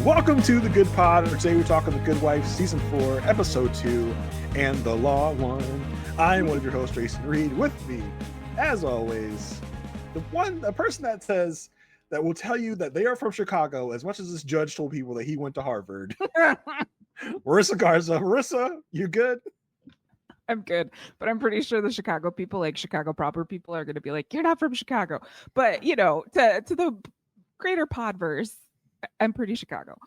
Welcome to The Good Pod, where today we're talking The Good Wife, Season 4, Episode 2, and The Law One. I am one of your hosts, Jason Reed. With me, as always, the person that will tell you that they are from Chicago as much as this judge told people that he went to Harvard. Marissa Garza. Marissa, you good? I'm good, but I'm pretty sure the Chicago people, like Chicago proper people, are going to be like, you're not from Chicago. But, you know, to the greater podverse, I'm pretty Chicago.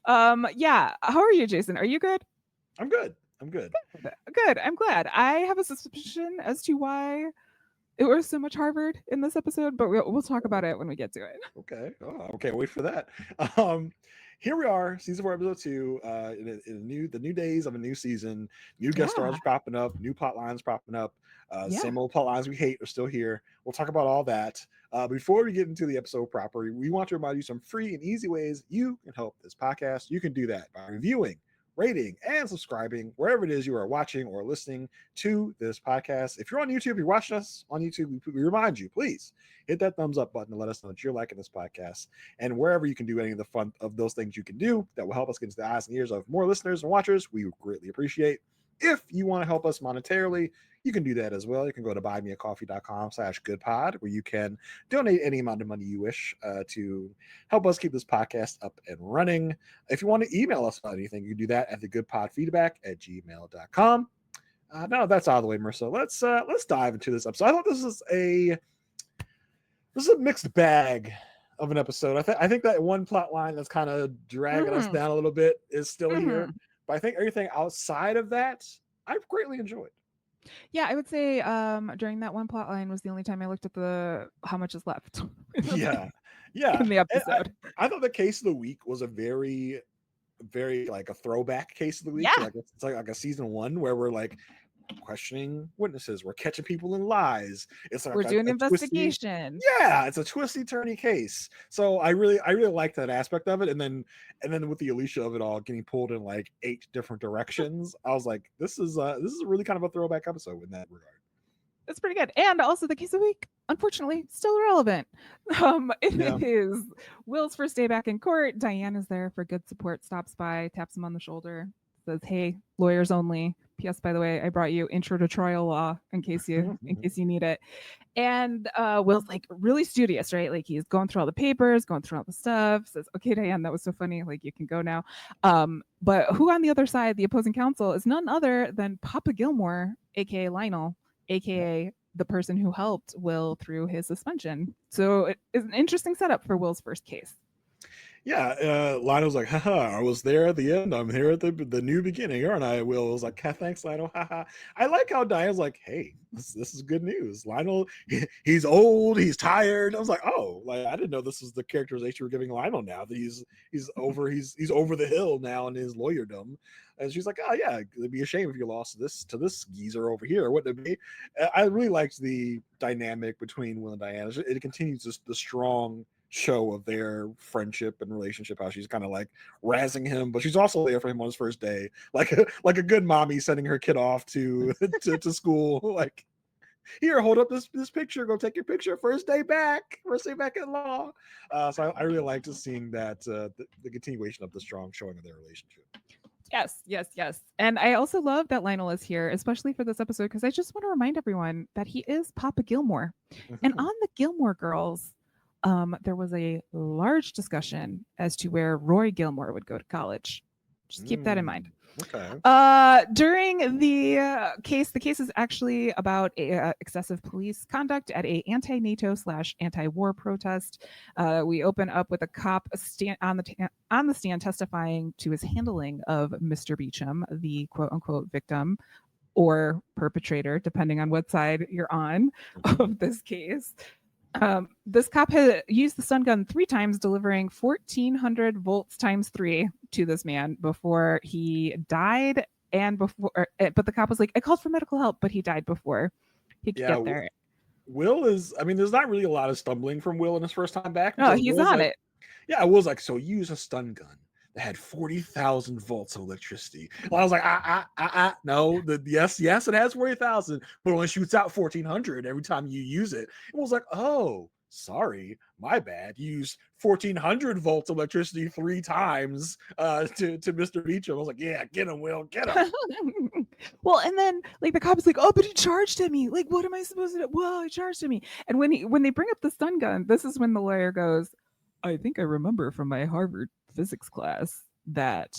Yeah. How are you, Jason? Are you good? I'm good. Good. I'm glad. I have a suspicion as to why it was so much Harvard in this episode, but we'll talk about it when we get to it. Okay. Oh, okay. Wait for that. Here we are, Season 4, Episode 2, in the new days of a new season. New guest stars popping up, new plot lines popping up. Same old plot lines we hate are still here. We'll talk about all that. Before we get into the episode proper, we want to remind you some free and easy ways you can help this podcast. You can do that by reviewing, rating, and subscribing wherever it is you are watching or listening to this podcast. If you're on YouTube, you're watching us on YouTube, we remind you, please hit that thumbs up button to let us know that you're liking this podcast. And wherever you can do any of the fun of those things you can do that will help us get into the eyes and ears of more listeners and watchers, we greatly appreciate. If you want to help us monetarily, you can do that as well. You can go to buymeacoffee.com/goodpod, where you can donate any amount of money you wish to help us keep this podcast up and running. If you want to email us about anything, you can do that at thegoodpodfeedback@gmail.com. Now that's out of the way, Marissa, let's dive into this episode. I thought this is a mixed bag of an episode. I think that one plot line that's kind of dragging us down a little bit is still here. But I think everything outside of that, I've greatly enjoyed. Yeah, I would say during that one plot line was the only time I looked at how much is left. Yeah. In the episode. I thought the case of the week was a very, very like a throwback case of the week. Yeah. Like it's like a season 1 where we're like questioning witnesses, we're catching people in lies. It's like we're doing investigation. It's a twisty turny case. So I really liked that aspect of it. And then with the Alicia of it all getting pulled in like 8 different directions, I was like, this is really kind of a throwback episode in that regard. It's pretty good. And also the case of the week, unfortunately, still relevant. It is Will's first day back in court. Diane is there for good support, stops by, taps him on the shoulder, says, hey, lawyers only. P.S. by the way, I brought you Intro to Trial Law in case you need it. And Will's like really studious, right? Like he's going through all the papers, going through all the stuff, says, okay, Diane, that was so funny. Like you can go now. But who on the other side, the opposing counsel, is none other than Papa Gilmore, aka Lionel, aka the person who helped Will through his suspension. So it is an interesting setup for Will's first case. Yeah, Lionel's like, haha, I was there at the end. I'm here at the new beginning, aren't I? Will was like, thanks, Lionel, haha. I like how Diane's like, hey, this is good news. Lionel, he's old, he's tired. I was like, oh, like I didn't know this was the characterization we're giving Lionel now, that he's over the hill now in his lawyerdom. And she's like, oh yeah, it'd be a shame if you lost to this geezer over here, wouldn't it be? I really liked the dynamic between Will and Diane. It continues the strong show of their friendship and relationship, how she's kind of like razzing him, but she's also there for him on his first day, like a good mommy sending her kid off to school, like, here, hold up this picture, go take your picture, first day back in law. So I really liked seeing that the continuation of the strong showing of their relationship. Yes. And I also love that Lionel is here, especially for this episode, because I just want to remind everyone that he is Papa Gilmore. And on the Gilmore Girls, there was a large discussion as to where Roy Gilmore would go to college. Just keep that in mind. Okay. During the case is actually about excessive police conduct at a anti-NATO / anti-war protest. We open up with a cop on the stand testifying to his handling of Mr. Beecham, the quote unquote victim or perpetrator, depending on what side you're on of this case. This cop had used the stun gun 3 times, delivering 1,400 volts times 3 to this man before he died. But the cop was like, I called for medical help, but he died before he could get there. Will is, there's not really a lot of stumbling from Will in his first time back. No, he's on it. Yeah, Will's like, so use a stun gun that had 40,000 volts of electricity. Well, I was like, no, yes, it has 40,000, but it only shoots out 1,400 every time you use it. It was like, oh, sorry, my bad. You used 1,400 volts of electricity 3 times to Mr. Beecham. I was like, yeah, get him, Will, get him. Well, and then like the cop is like, oh, but he charged at me. Like, what am I supposed to do? Well, he charged at me. And when they bring up the stun gun, this is when the lawyer goes, I think I remember from my Harvard physics class that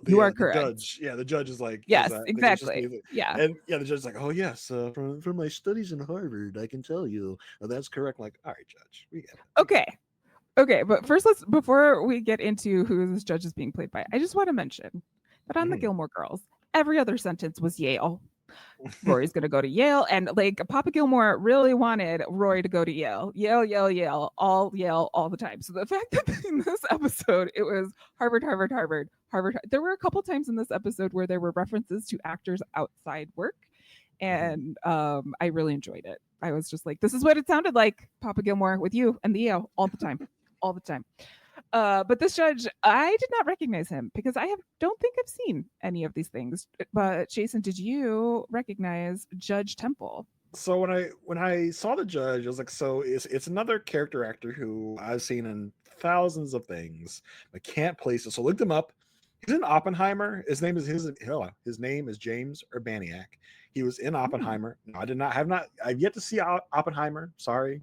you are correct. The judge is like, yes, exactly. And the judge is like, oh yes, from my studies in Harvard, I can tell you that's correct. I'm like, all right, judge, we get it. Okay, but first before we get into who this judge is being played by, I just want to mention that on the Gilmore Girls, every other sentence was Yale. Rory's gonna go to Yale, and like Papa Gilmore really wanted Rory to go to Yale, all the time. So the fact that in this episode it was Harvard. There were a couple times in this episode where there were references to actors outside work, and I really enjoyed it. I was just like, this is what it sounded like, Papa Gilmore, with you and the Yale all the time. But this judge, I did not recognize him because don't think I've seen any of these things. But Jason, did you recognize Judge Temple? So when I saw the judge, I was like, so it's another character actor who I've seen in thousands of things, but can't place it. So I looked him up. He's in Oppenheimer. His name is James Urbaniak. He was in Oppenheimer. No, I've yet to see Oppenheimer. Sorry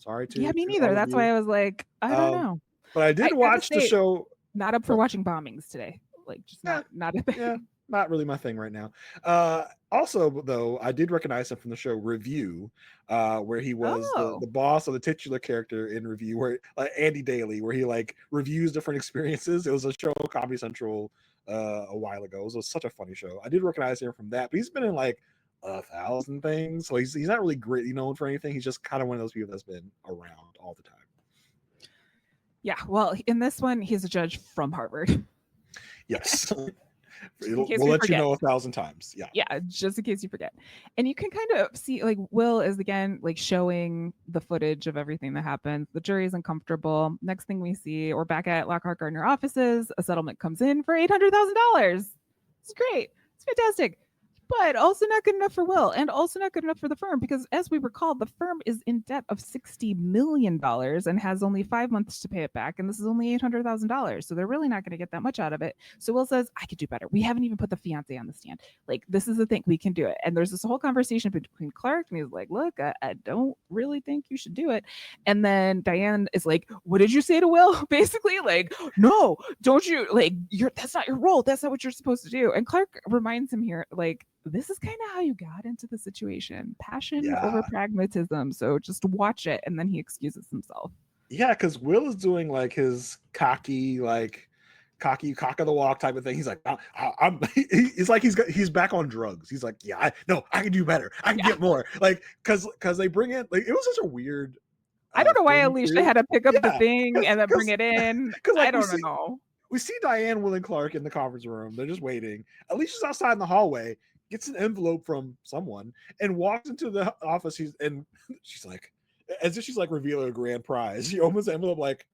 to. Yeah, me neither. That's why I was like, I don't know. But I did watch the show. Not up for watching bombings today. Like, just not a thing. Yeah, not really my thing right now. Also, though, I did recognize him from the show Review, where he was the boss of the titular character in Review, where Andy Daly, where he like reviews different experiences. It was a show on Comedy Central a while ago. It was such a funny show. I did recognize him from that, but he's been in like 1,000 things, so he's not really greatly known for anything. He's just kind of one of those people that's been around all the time. Yeah, well, in this one, he's a judge from Harvard. Yes. We'll let you know 1,000 times. Yeah, just in case you forget. And you can kind of see, like, Will is again like showing the footage of everything that happens. The jury is uncomfortable. Next thing we see, we're back at Lockhart Gardner offices. A settlement comes in for $800,000. It's great. It's fantastic. But also not good enough for Will, and also not good enough for the firm, because as we recall, the firm is in debt of $60 million and has only 5 months to pay it back, and this is only $800,000. So they're really not going to get that much out of it. So Will says, I could do better. We haven't even put the fiancé on the stand. Like, this is the thing. We can do it. And there's this whole conversation between Clark, and he's like, look, I don't really think you should do it. And then Diane is like, what did you say to Will? Basically, like, no, don't you, like, that's not your role. That's not what you're supposed to do. And Clark reminds him here, like, this is kind of how you got into the situation. Passion over pragmatism. So just watch it. And then he excuses himself. Yeah, because Will is doing like his cocky cock of the walk type of thing. He's like, it's like he's back on drugs. He's like, yeah, I can do better. I can get more. Like, because they bring in, like, it was such a weird. I don't know why Alicia had to pick up the thing and then bring it in. Because I don't know. We see Diane, Will, and Clark in the conference room. They're just waiting. Alicia's outside in the hallway, gets an envelope from someone, and walks into the office. She's like, as if she's like revealing a grand prize. She opens the envelope like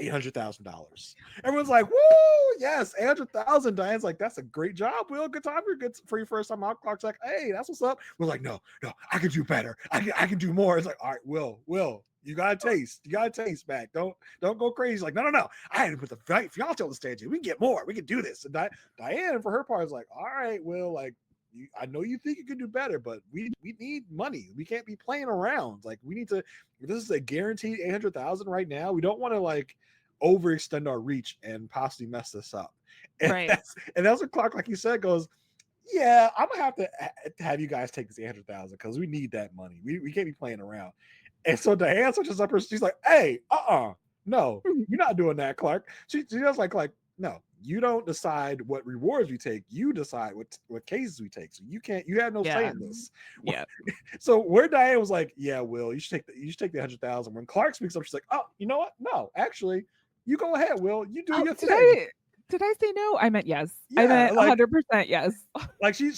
$800,000. Everyone's like, woo, yes, $800,000. Diane's like, that's a great job, Will. Good time. You're good for your first time out. Clark's like, hey, that's what's up. We're like, no, I can do better. I can do more. It's like, all right, Will. You got to taste. Back. Don't go crazy. Like, no. I had to put the fiancé on the stage. We can get more. We can do this. And Diane, for her part, is like, all right, Will, like, I know you think you can do better, but we need money. We can't be playing around. Like, we need to. This is a guaranteed $800,000 right now. We don't want to like overextend our reach and possibly mess this up. And right. That's what Clark, like you said, goes, yeah, I'm gonna have to have you guys take this $800,000 because we need that money. We can't be playing around. And so Diane switches up her. She's like, "Hey, no, you're not doing that, Clark." She does like, no, you don't decide what rewards we take. You decide what cases we take. So you have no say in this. Yeah. So where Diane was like, "Yeah, Will, you should take the $100,000." When Clark speaks up, she's like, "Oh, you know what? No, actually, you go ahead, Will. You do your thing." Did I say no? I meant yes. Yeah, I meant 100% yes. Like she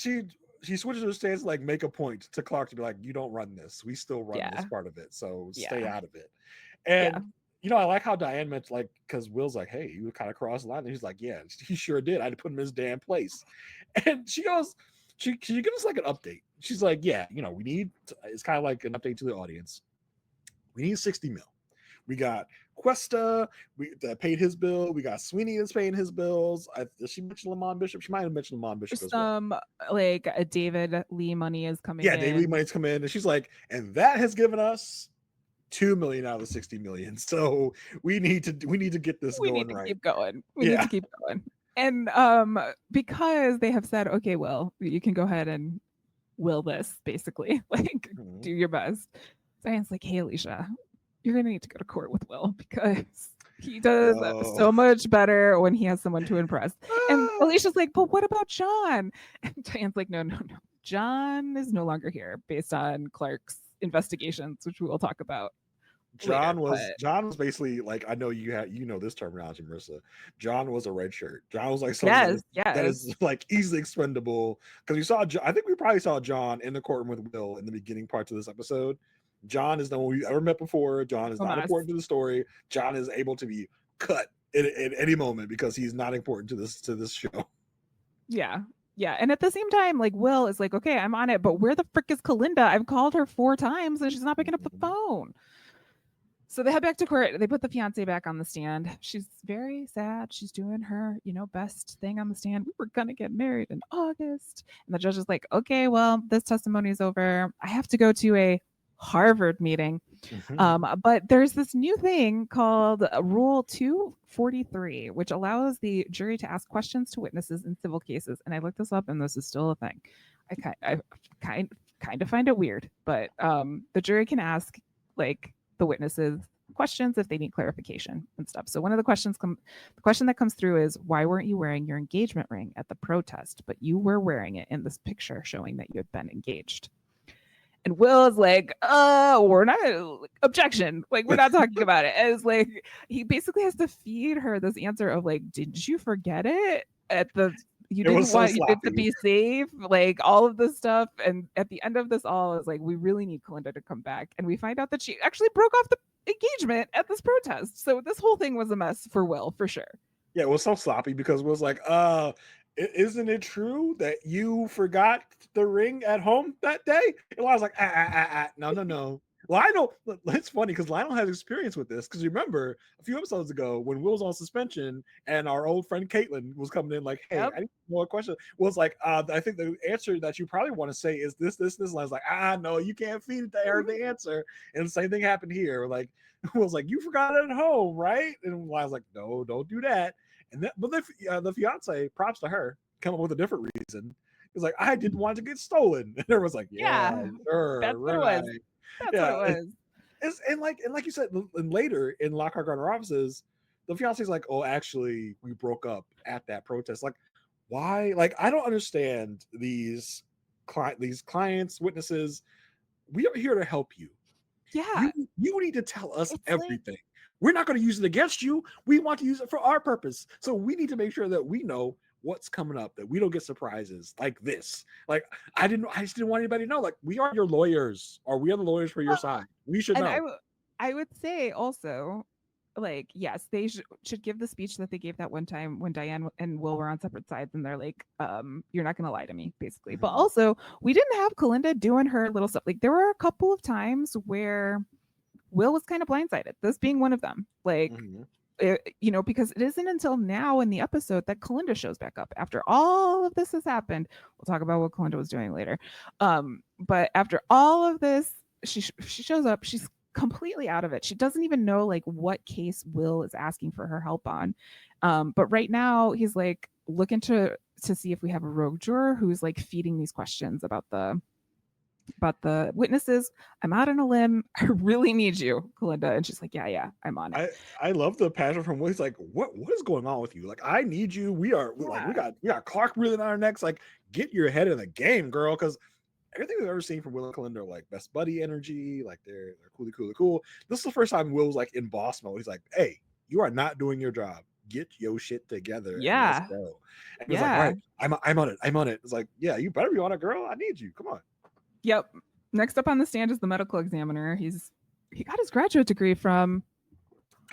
switches her stance to like make a point to Clark to be like, you don't run this. We still run this part of it. So stay out of it. And I like how Diane mentioned, like, because Will's like, hey, you kind of crossed the line. And he's like, yeah, he sure did. I had to put him in his damn place. And she goes, she gives us like an update. She's like, yeah, we need, it's kind of like an update to the audience. We need 60 mil. We got Cuesta, that paid his bill. We got Sweeney that's paying his bills. Did she mention Lamont Bishop? She might have mentioned Lamont Bishop as well. Like a David Lee money is coming in. Yeah, David Lee money's come in. And she's like, and that has given us $2 million out of the 60 million. So we need to get this going right. We need to keep going. We need to keep going. And because they have said, okay, well, you can go ahead and will this, basically. Like, do your best. Diane's like, hey, Alicia, you're going to need to go to court with Will because he does so much better when he has someone to impress. And Alicia's like, but what about John? And Diane's like, no. John is no longer here based on Clark's investigations, which we will talk about. John was basically like, I know you know this terminology, Marissa. John was a red shirt. John was like someone that is like easily expendable. Because I think we probably saw John in the courtroom with Will in the beginning parts of this episode. John is no one we've ever met before. John is not important to the story. John is able to be cut at any moment because he's not important to this show. Yeah. And at the same time, like, Will is like, okay, I'm on it, but where the frick is Kalinda? I've called her 4 times and she's not picking up the phone. So they head back to court. They put the fiancé back on the stand. She's very sad. She's doing her, best thing on the stand. We were going to get married in August. And the judge is like, okay, well, this testimony is over. I have to go to a Harvard meeting. But there's this new thing called Rule 243, which allows the jury to ask questions to witnesses in civil cases. And I looked this up, and this is still a thing. I kind of find it weird, but the jury can ask, like, the witnesses questions if they need clarification and stuff. So one of the questions the question that comes through is, why weren't you wearing your engagement ring at the protest, but you were wearing it in this picture showing that you had been engaged? And Will is like, we're not, objection. Like, we're not talking about it. And it's like, he basically has to feed her this answer of like, did you forget it you didn't want it to be safe, like all of this stuff. And at the end of this all is like, we really need Kalinda to come back. And we find out that she actually broke off the engagement at this protest. So this whole thing was a mess for Will, for sure. Yeah, it was so sloppy because Will's like, isn't it true that you forgot the ring at home that day? And I was like, no. Well, I know it's funny because Lionel has experience with this. Because remember a few episodes ago when Will was on suspension and our old friend Caitlin was coming in like, hey, I need more question. Will's like, I think the answer that you probably want to say is this. And I was like, no, you can't feed the answer. And the same thing happened here. Like, Will's like, you forgot it at home, right? And I was like, no, don't do that. And but the fiance, props to her, come up with a different reason. It's like, I didn't want it to get stolen. And everyone's like, yeah, sure, that's what it was. That's what it was. And like you said, and later in Lockhart Gardner offices, the fiance's like, oh, actually, we broke up at that protest. Like, why? Like, I don't understand these clients, witnesses. We are here to help you. Yeah. You need to tell us everything. We're not going to use it against you. We want to use it for our purpose. So we need to make sure that we know what's coming up, that we don't get surprises like this. Like, I just didn't want anybody to know. Like, we are your lawyers, or we are the lawyers for your side. We should know. I would say also, like, yes, they should give the speech that they gave that one time when Diane and Will were on separate sides, and they're like, you're not going to lie to me, basically. But also, we didn't have Kalinda doing her little stuff. Like, there were a couple of times where Will was kind of blindsided, this being one of them. Like, because it isn't until now in the episode that Kalinda shows back up after all of this has happened. We'll talk about what Kalinda was doing later. But after all of this, she shows up. She's completely out of it. She doesn't even know like what case Will is asking for her help on. But right now he's like looking to see if we have a rogue juror who's like feeding these questions about the witnesses. I'm out on a limb. I really need you, Kalinda. And she's like, yeah, I'm on it. I love the passion from Will. He's like, what is going on with you? Like, I need you. We got Clark breathing on our necks. Like, get your head in the game, girl. Because everything we've ever seen from Will and Kalinda are like best buddy energy. Like, they're cool. This is the first time Will's like in boss mode. He's like, hey, you are not doing your job. Get your shit together. Yeah. And let's go. And he's like, all right, I'm on it. It's like, yeah, you better be on it, girl. I need you. Come on. Yep. Next up on the stand is the medical examiner. He got his graduate degree from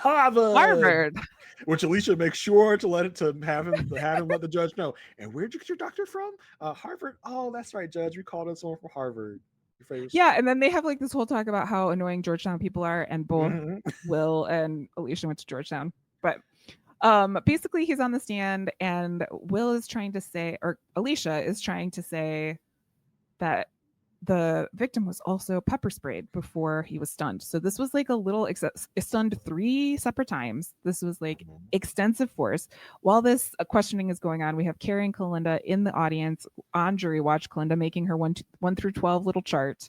Harvard. Which Alicia makes sure to have him let the judge know. And where'd you get your doctorate from? Harvard. Oh, that's right, Judge. We called in someone from Harvard. Yeah, and then they have like this whole talk about how annoying Georgetown people are, and both Will and Alicia went to Georgetown. But basically he's on the stand, and Will is trying to say, or Alicia is trying to say, that the victim was also pepper sprayed before he was stunned. So this was like a little stunned 3 separate times. This was like extensive force. While this questioning is going on, we have Carrie and Kalinda in the audience on jury watch. Kalinda making her 1 through 12 little chart.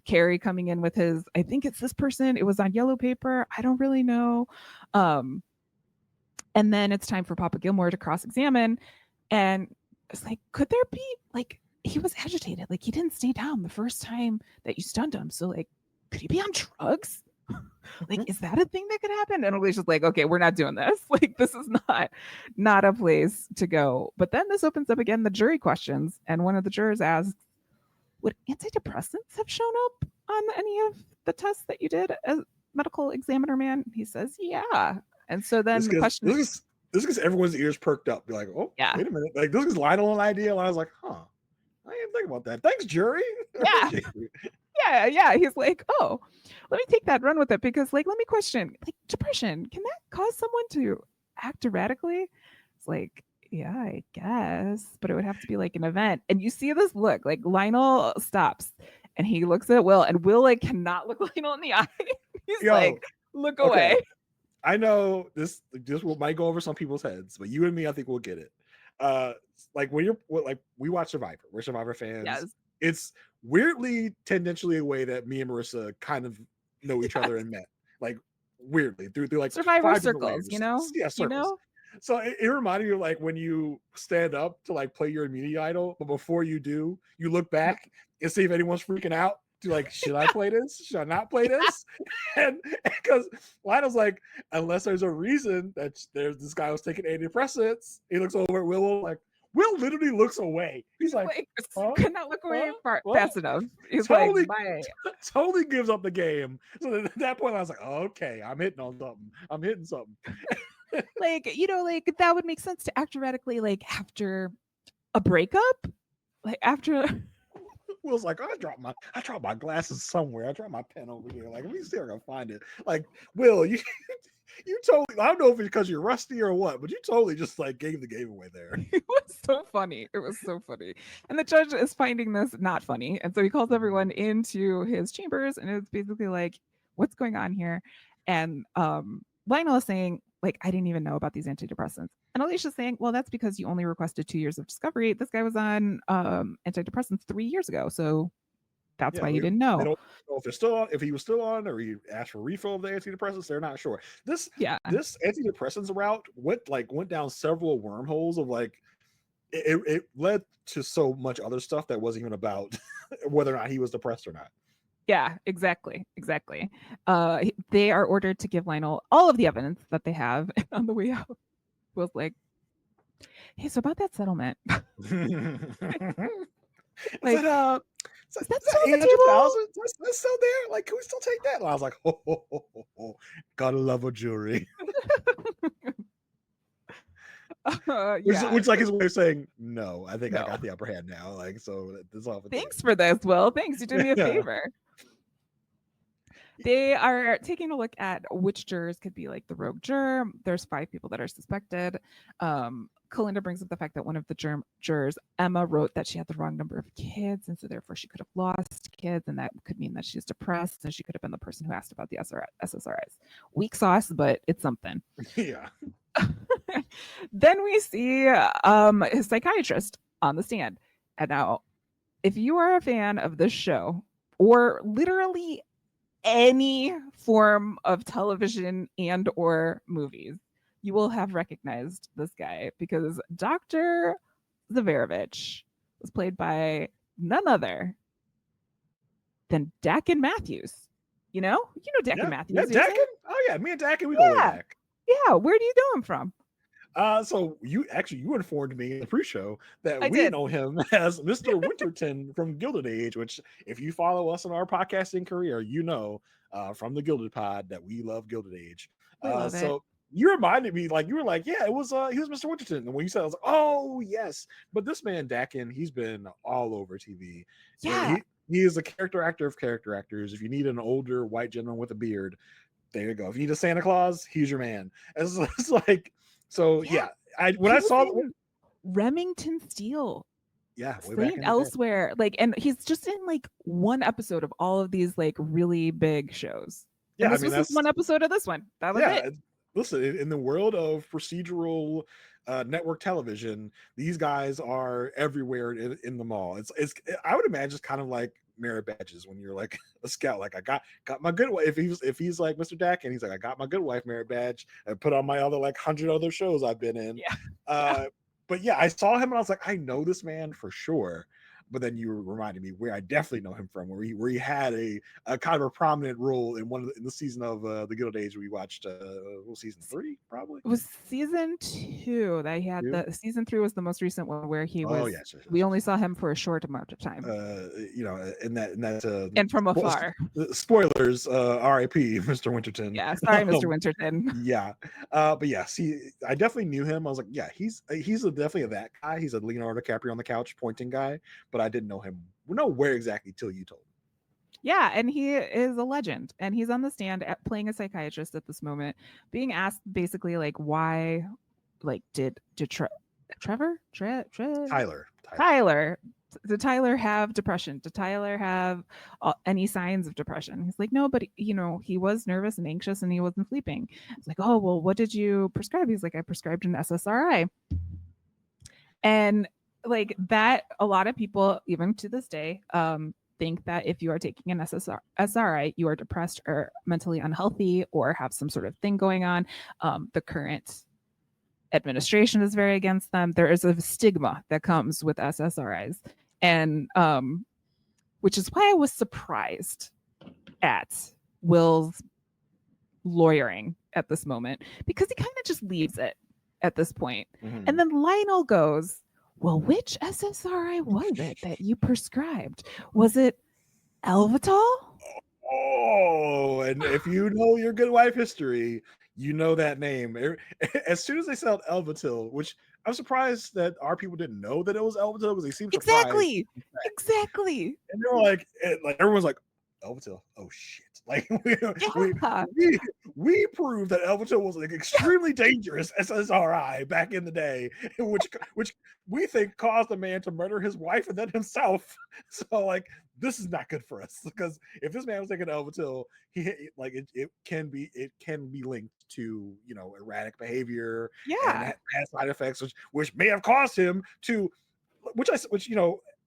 Carrie coming in with his, I think it's this person. It was on yellow paper. I don't really know. And then it's time for Papa Gilmore to cross-examine. And it's like, could there be like, he was agitated. Like, he didn't stay down the first time that you stunned him. So, like, could he be on drugs? Like, is that a thing that could happen? And Alicia's like, okay, we're not doing this. Like, this is not a place to go. But then this opens up again the jury questions. And one of the jurors asks, would antidepressants have shown up on any of the tests that you did as medical examiner man? He says, yeah. And so then the question is... This gets everyone's ears perked up. Be like, oh, yeah. Wait a minute. Like, this is Lionel an idea. And I was like, huh. I didn't think about that. Thanks, jury. Yeah. Yeah. He's like, oh, let me take that, run with it, because like, let me question, like, depression, can that cause someone to act erratically? It's like, yeah, I guess, but it would have to be like an event. And you see this look, like Lionel stops and he looks at Will, and Will like cannot look Lionel in the eye. He's like, look away. I know this might go over some people's heads, but you and me, I think we'll get it. Like when we watch Survivor, we're Survivor fans. Yes. It's weirdly tangentially a way that me and Marissa kind of know each other and met, like weirdly through like Survivor circles, you know? Yeah, circles. You know? So it reminded me of like when you stand up to like play your immunity idol, but before you do, you look back and see if anyone's freaking out. To like, should I play this? Should I not play this? And because Lionel's like, unless there's a reason that this guy was taking antidepressants, he looks over at Will like, Will literally looks away. He's like, could not look away fast enough. He's totally, totally gives up the game. So at that point, I was like, okay, I'm hitting something. Like, you know, like that would make sense to act erratically, like after a breakup, like after. Will's like, I dropped my glasses somewhere. I dropped my pen over here. Like, we still gonna find it. Like, Will, you totally, I don't know if it's because you're rusty or what, but you totally just like gave the game away there. It was so funny. And the judge is finding this not funny. And so he calls everyone into his chambers, and it's basically like, what's going on here? And Lionel is saying, like, I didn't even know about these antidepressants. And Alicia's saying, well, that's because you only requested 2 years of discovery. This guy was on antidepressants 3 years ago. So that's why you didn't know. They don't know if they're still on, if he was still on, or he asked for a refill of the antidepressants. They're not sure. This antidepressants route went down several wormholes of like, it led to so much other stuff that wasn't even about whether or not he was depressed or not. Yeah, exactly. They are ordered to give Lionel all of the evidence that they have. And on the way out, Will's like, hey, so about that settlement. Like, is that still on the table? That's still there? Like, can we still take that? And I was like, oh, gotta love a jury. Which like his way of saying, no, I think I got the upper hand now. Like, so this all. Thanks for this, Will. Thanks, you did me a favor. They are taking a look at which jurors could be like the rogue juror. There's 5 people that are suspected. Kalinda brings up the fact that one of the jurors, Emma, wrote that she had the wrong number of kids, and so therefore she could have lost kids, and that could mean that she's depressed, and she could have been the person who asked about the SSRIs. Weak sauce, but it's something. Yeah. Then we see his psychiatrist on the stand. And now, if you are a fan of this show, or literally any form of television and or movies, you will have recognized this guy, because Dr. Zverovich was played by none other than Dakin Matthews. You know Dakin Matthews. Yeah, Dakin? Oh yeah, me and Dakin, we go way back. Yeah, where do you know him from? So you informed me in the pre-show that I we did. know him as Mr. Winterton from Gilded Age, which if you follow us in our podcasting career, from the Gilded Pod that we love Gilded Age. We love it. So you reminded me, like you were like, yeah, it was he was Mr. Winterton. And when you said, I was like, oh yes. But this man Dakin, he's been all over TV. Yeah. He is a character actor of character actors. If you need an older white gentleman with a beard, there you go. If you need a Santa Claus, he's your man. It's like, so yeah. When I saw Remington Steele, way back Saint Elsewhere, like, and he's just in like one episode of all of these like really big shows. Yeah, and this was just one episode of this one. That was it. Listen, in the world of procedural network television, these guys are everywhere in the mall. It's I would imagine it's kind of like merit badges when you're like a scout. Like, I got my good wife. If he's like Mr. Dakin, he's like, I got my good wife merit badge and put on my other like 100 other shows I've been in. But yeah, I saw him and I was like, I know this man for sure. But then you reminded me where I definitely know him from, where he had a kind of a prominent role in in the season of the Gilded Age we watched. Season 3 probably. It was season 2 that he had. The season 3 was the most recent one where he was. Yes. We only saw him for a short amount of time. And from afar. Spoilers. R.I.P. Mr. Winterton. Yeah, sorry, Mr. Winterton. Yeah, but yeah, see, I definitely knew him. I was like, yeah, he's definitely that guy. He's a Leonardo DiCaprio on the couch pointing guy, but I didn't know him. Where exactly till you told me. Yeah, and he is a legend, and he's on the stand playing a psychiatrist at this moment, being asked basically like why, like did Tyler did Tyler have depression? Did Tyler have any signs of depression? He's like, no, but he was nervous and anxious and he wasn't sleeping. It's like, oh well, what did you prescribe? He's like, I prescribed an SSRI. And like that, a lot of people, even to this day, think that if you are taking an SSRI, you are depressed or mentally unhealthy or have some sort of thing going on. The current administration is very against them. There is a stigma that comes with SSRIs, and which is why I was surprised at Will's lawyering at this moment, because he kind of just leaves it at this point. Mm-hmm. And then Lionel goes, well, which SSRI was it that you prescribed? Was it Elvital? Oh, and if you know your good wife history, you know that name. As soon as they said Elvital, which I'm surprised that our people didn't know that it was Elvital, because they seemed surprised. Exactly. And they were like everyone's like, Elvital, oh shit. Like we proved that Elvital was an extremely dangerous SSRI back in the day, which we think caused a man to murder his wife and then himself. So like, this is not good for us, because if this man was taking Elvital, it can be linked to erratic behavior, and has side effects which may have caused him to,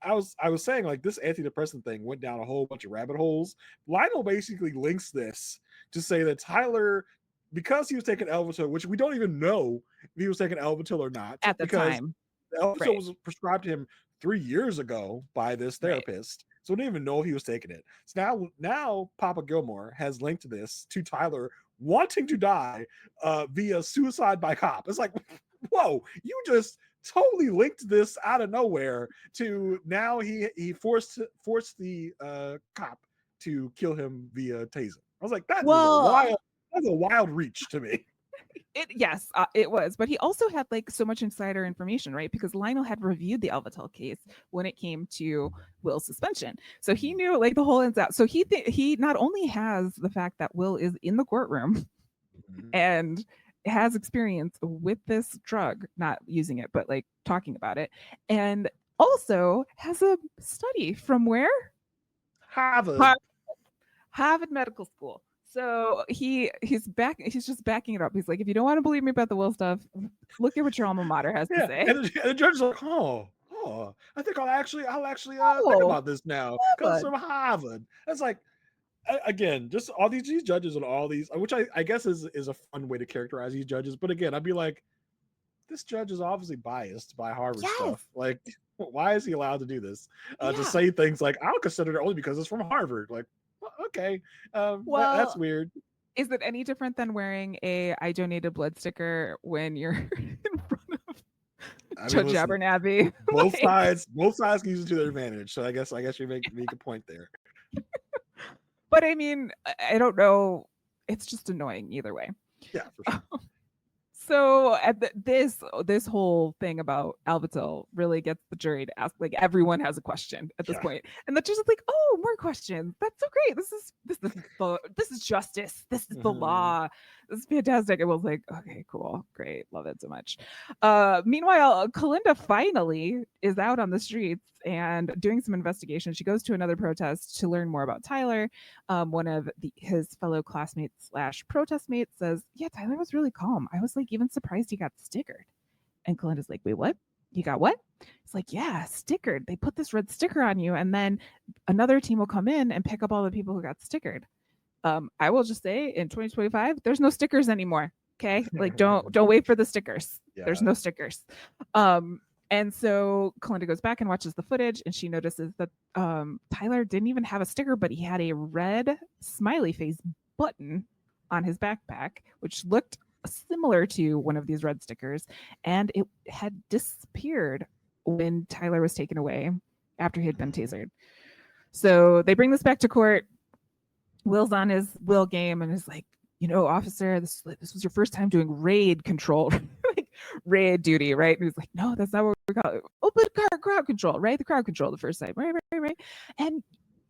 I was saying, like, this antidepressant thing went down a whole bunch of rabbit holes. Lionel basically links this to say that Tyler, because he was taking Elvital, which we don't even know if he was taking Elvital or not at the time. Elvital was prescribed to him 3 years ago by this therapist, so we didn't even know if he was taking it. So now Papa Gilmore has linked this to Tyler wanting to die via suicide by cop. It's like, whoa, you just totally linked this out of nowhere to now he forced the cop to kill him via taser. I was like, that's a wild reach to me. It was, but he also had like so much insider information, right? Because Lionel had reviewed the Elvital case when it came to Will's suspension, so he knew like the whole ins out. So he not only has the fact that Will is in the courtroom and has experience with this drug, not using it, but like talking about it, and also has a study from where? Harvard Medical School. So he's just backing it up. He's like, if you don't want to believe me about the Will stuff, look at what your alma mater has to say. And the judge is like, oh, I think I'll actually think about this now, because from Harvard. It's like, again, just all these judges and all these, which I guess is a fun way to characterize these judges. But again, I'd be like, this judge is obviously biased by Harvard stuff. Like, why is he allowed to do this? To say things like, I'll consider it only because it's from Harvard. Like, okay, that's weird. Is it any different than wearing a I donated blood sticker when you're in front of Judge Abernathy? Both sides can use it to their advantage. So I guess you make a point there. But I mean, I don't know. It's just annoying either way. Yeah, for sure. So at this whole thing about Alvatil really gets the jury to ask, like, everyone has a question at this point. And the judge is like, oh, more questions. That's so great. This is justice. This is the law. This is fantastic. And Will's like, okay, cool, great, love it so much. Meanwhile, Kalinda finally is out on the streets and doing some investigation. She goes to another protest to learn more about Tyler. One of his fellow classmates / protest mates says, yeah, Tyler was really calm. I was like even surprised he got stickered. And Kalinda's like, wait, what? You got what? It's like, yeah, stickered. They put this red sticker on you, and then another team will come in and pick up all the people who got stickered. I will just say, in 2025, there's no stickers anymore. Okay, like don't wait for the stickers. Yeah. There's no stickers. And so Kalinda goes back and watches the footage, and she notices that Tyler didn't even have a sticker, but he had a red smiley face button on his backpack, which looked similar to one of these red stickers, and it had disappeared when Tyler was taken away after he had been tasered. So they bring this back to court. Will's on his Will game and is like, you know, officer, this was your first time doing raid control, like raid duty, right? And he's like, no, that's not what we call it. Open crowd control, right? The crowd control the first time, right. And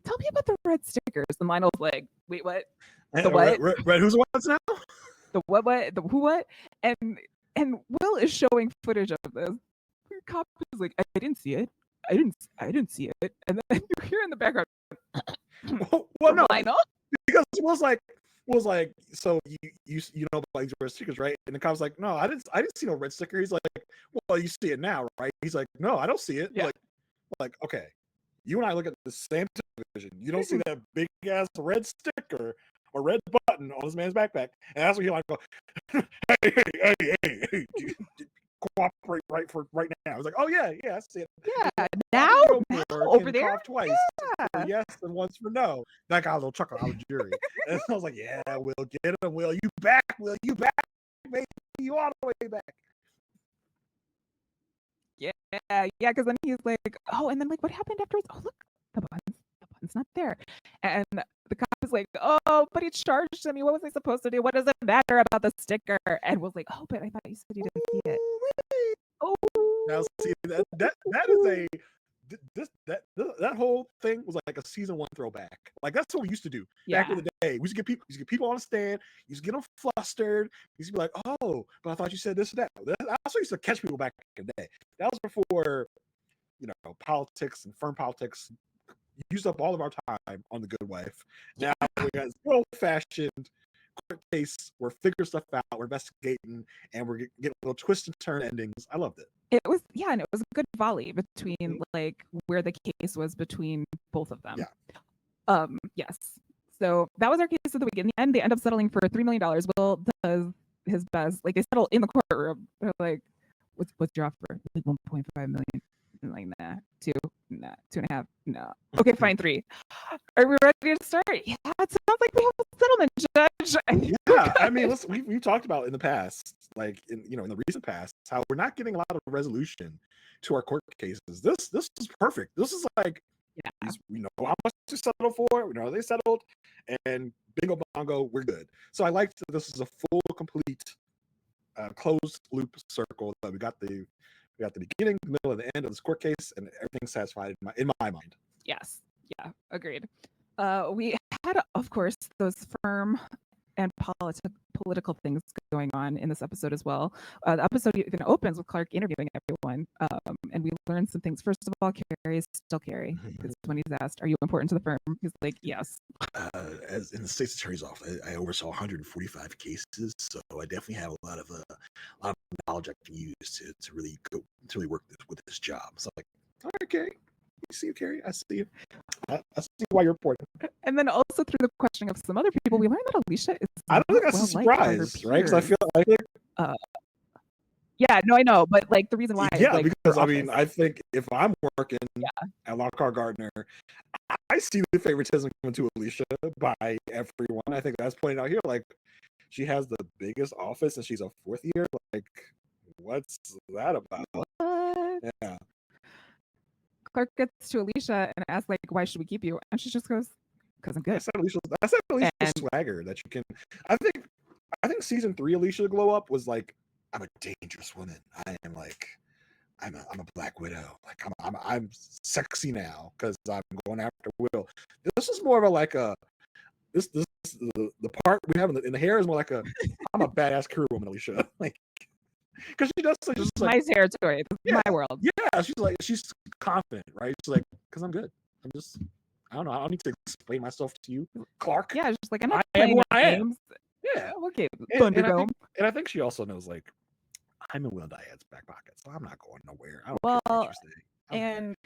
tell me about the red stickers. And Lionel's like, wait, what? The what? Red who's the ones now? The what? The who? What? And Will is showing footage of this. The cop is like, I didn't see it. I didn't see it. And then you hear in the background, well, no, Lionel, because Will's like, so you know about these red stickers, right? And the cop's like, no, I didn't see no red sticker. He's like, well, you see it now, right? He's like, no, I don't see it. Yeah. Like, okay, you and I look at the same television. You don't see that big ass red sticker or red button on this man's backpack, and that's what he like go, hey, cooperate right now. I was like, oh yeah, I see it. Yeah, now over there, cough twice. Yeah. For yes and once for no. That guy was a little chuckle out of the jury, and I was like, yeah, Will, get him, Will, you back, baby, you all the way back. Yeah, because then he's like, oh, and then like, what happened afterwards? Oh, look, the button's not there, and the cop is like, oh, but he charged me. What was I supposed to do? What does it matter about the sticker? And was like, oh, but I thought you said you didn't see it. Oh, now see that is a that whole thing was like a season 1 throwback. Like that's what we used to do back in the day. We used to get people on the stand. You used to get them flustered. You used to be like, oh, but I thought you said this or that. I also used to catch people back in the day. That was before, politics and firm politics used up all of our time on The Good Wife. Now we got this old-fashioned court case. We're figuring stuff out. We're investigating, and we're getting little twist and turn endings. I loved it. It was and it was a good volley between like where the case was between both of them. Yeah. Yes. So that was our case of the week. In the end, they end up settling for $3 million. Will does his best. Like they settle in the courtroom. They're like, "What's your offer?" Like 1.5 million. And like, nah, 2, nah, 2.5, no. Okay, fine, 3. Are we ready to start? Yeah, it sounds like we have a settlement, Judge. Yeah, I mean, listen, we've talked about in the past, like in the recent past, how we're not getting a lot of resolution to our court cases. This is perfect. This is like, we know how much to settle for. We know they settled, and bingo bongo, we're good. So I like that this is a full, complete, closed loop circle. That we got the beginning, the middle, and the end of this court case, and everything's satisfied in my mind. Yes. Yeah, agreed. We had, of course, those firm and political things going on in this episode as well. The episode even opens with Clark interviewing everyone, and we learned some things. First of all, Carrie is still Carrie. Because when he's asked, "Are you important to the firm?" he's like, "Yes." As in the state's attorney's office, I oversaw 145 cases, so I definitely have a lot of knowledge I can use to really work with this job. So I'm like, all right, Carrie. I see you, Carrie. I see you. I see why you're important. And then also through the questioning of some other people, we learned that Alicia is. I don't think that's a surprise, right? Because I feel like. Yeah, no, I know, but like the reason why. Yeah, because I mean, I think if I'm working at Lockhart Gardner, I see the favoritism coming to Alicia by everyone. I think that's pointed out here. Like, she has the biggest office and she's a fourth year. Like, what's that about? What? Yeah. Clark gets to Alicia and asks, like, why should we keep you? And she just goes, because I'm good. That's Alicia's swagger that you can. I think season 3 Alicia glow up was like, I'm a dangerous woman. I am like, I'm a Black Widow. Like I'm sexy now because I'm going after Will. This is more of a like a this the part we have in the hair is more like a I'm a badass career woman, Alicia. Like, because she does like, just like my territory, yeah, my world. Yeah, she's confident, right? She's like, because I'm good. I don't know. I don't need to explain myself to you, Clark. Yeah, just like I'm not playing games. Yeah, okay, Thunderdome. And I think she also knows like I'm in Will Diane's back pocket, so I'm not going nowhere. I don't care what you're saying. And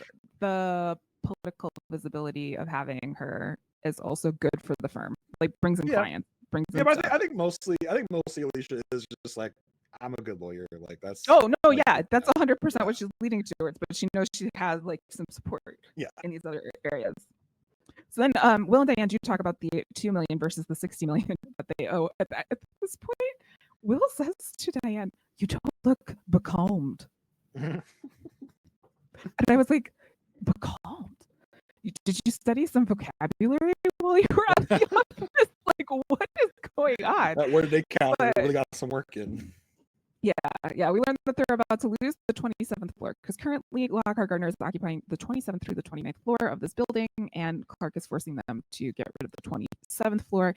the political visibility of having her is also good for the firm. Like brings in clients, brings in. Yeah, but I think mostly Alicia is just like, I'm a good lawyer. Like that's. Oh no, like, yeah, that's 100% what she's leading towards. But she knows she has like some support. In these other areas. So then, Will and Diane do talk about the $2 million versus the $60 million that they owe. At this point, Will says to Diane, "You don't look becalmed." And I was like, "Becalmed? Did you study some vocabulary while you were at the office? Like, what is going on?" Where did they count? They really got some work in. Yeah. We learned that they're about to lose the 27th floor because currently Lockhart Gardner is occupying the 27th through the 29th floor of this building, and Clark is forcing them to get rid of the 27th floor.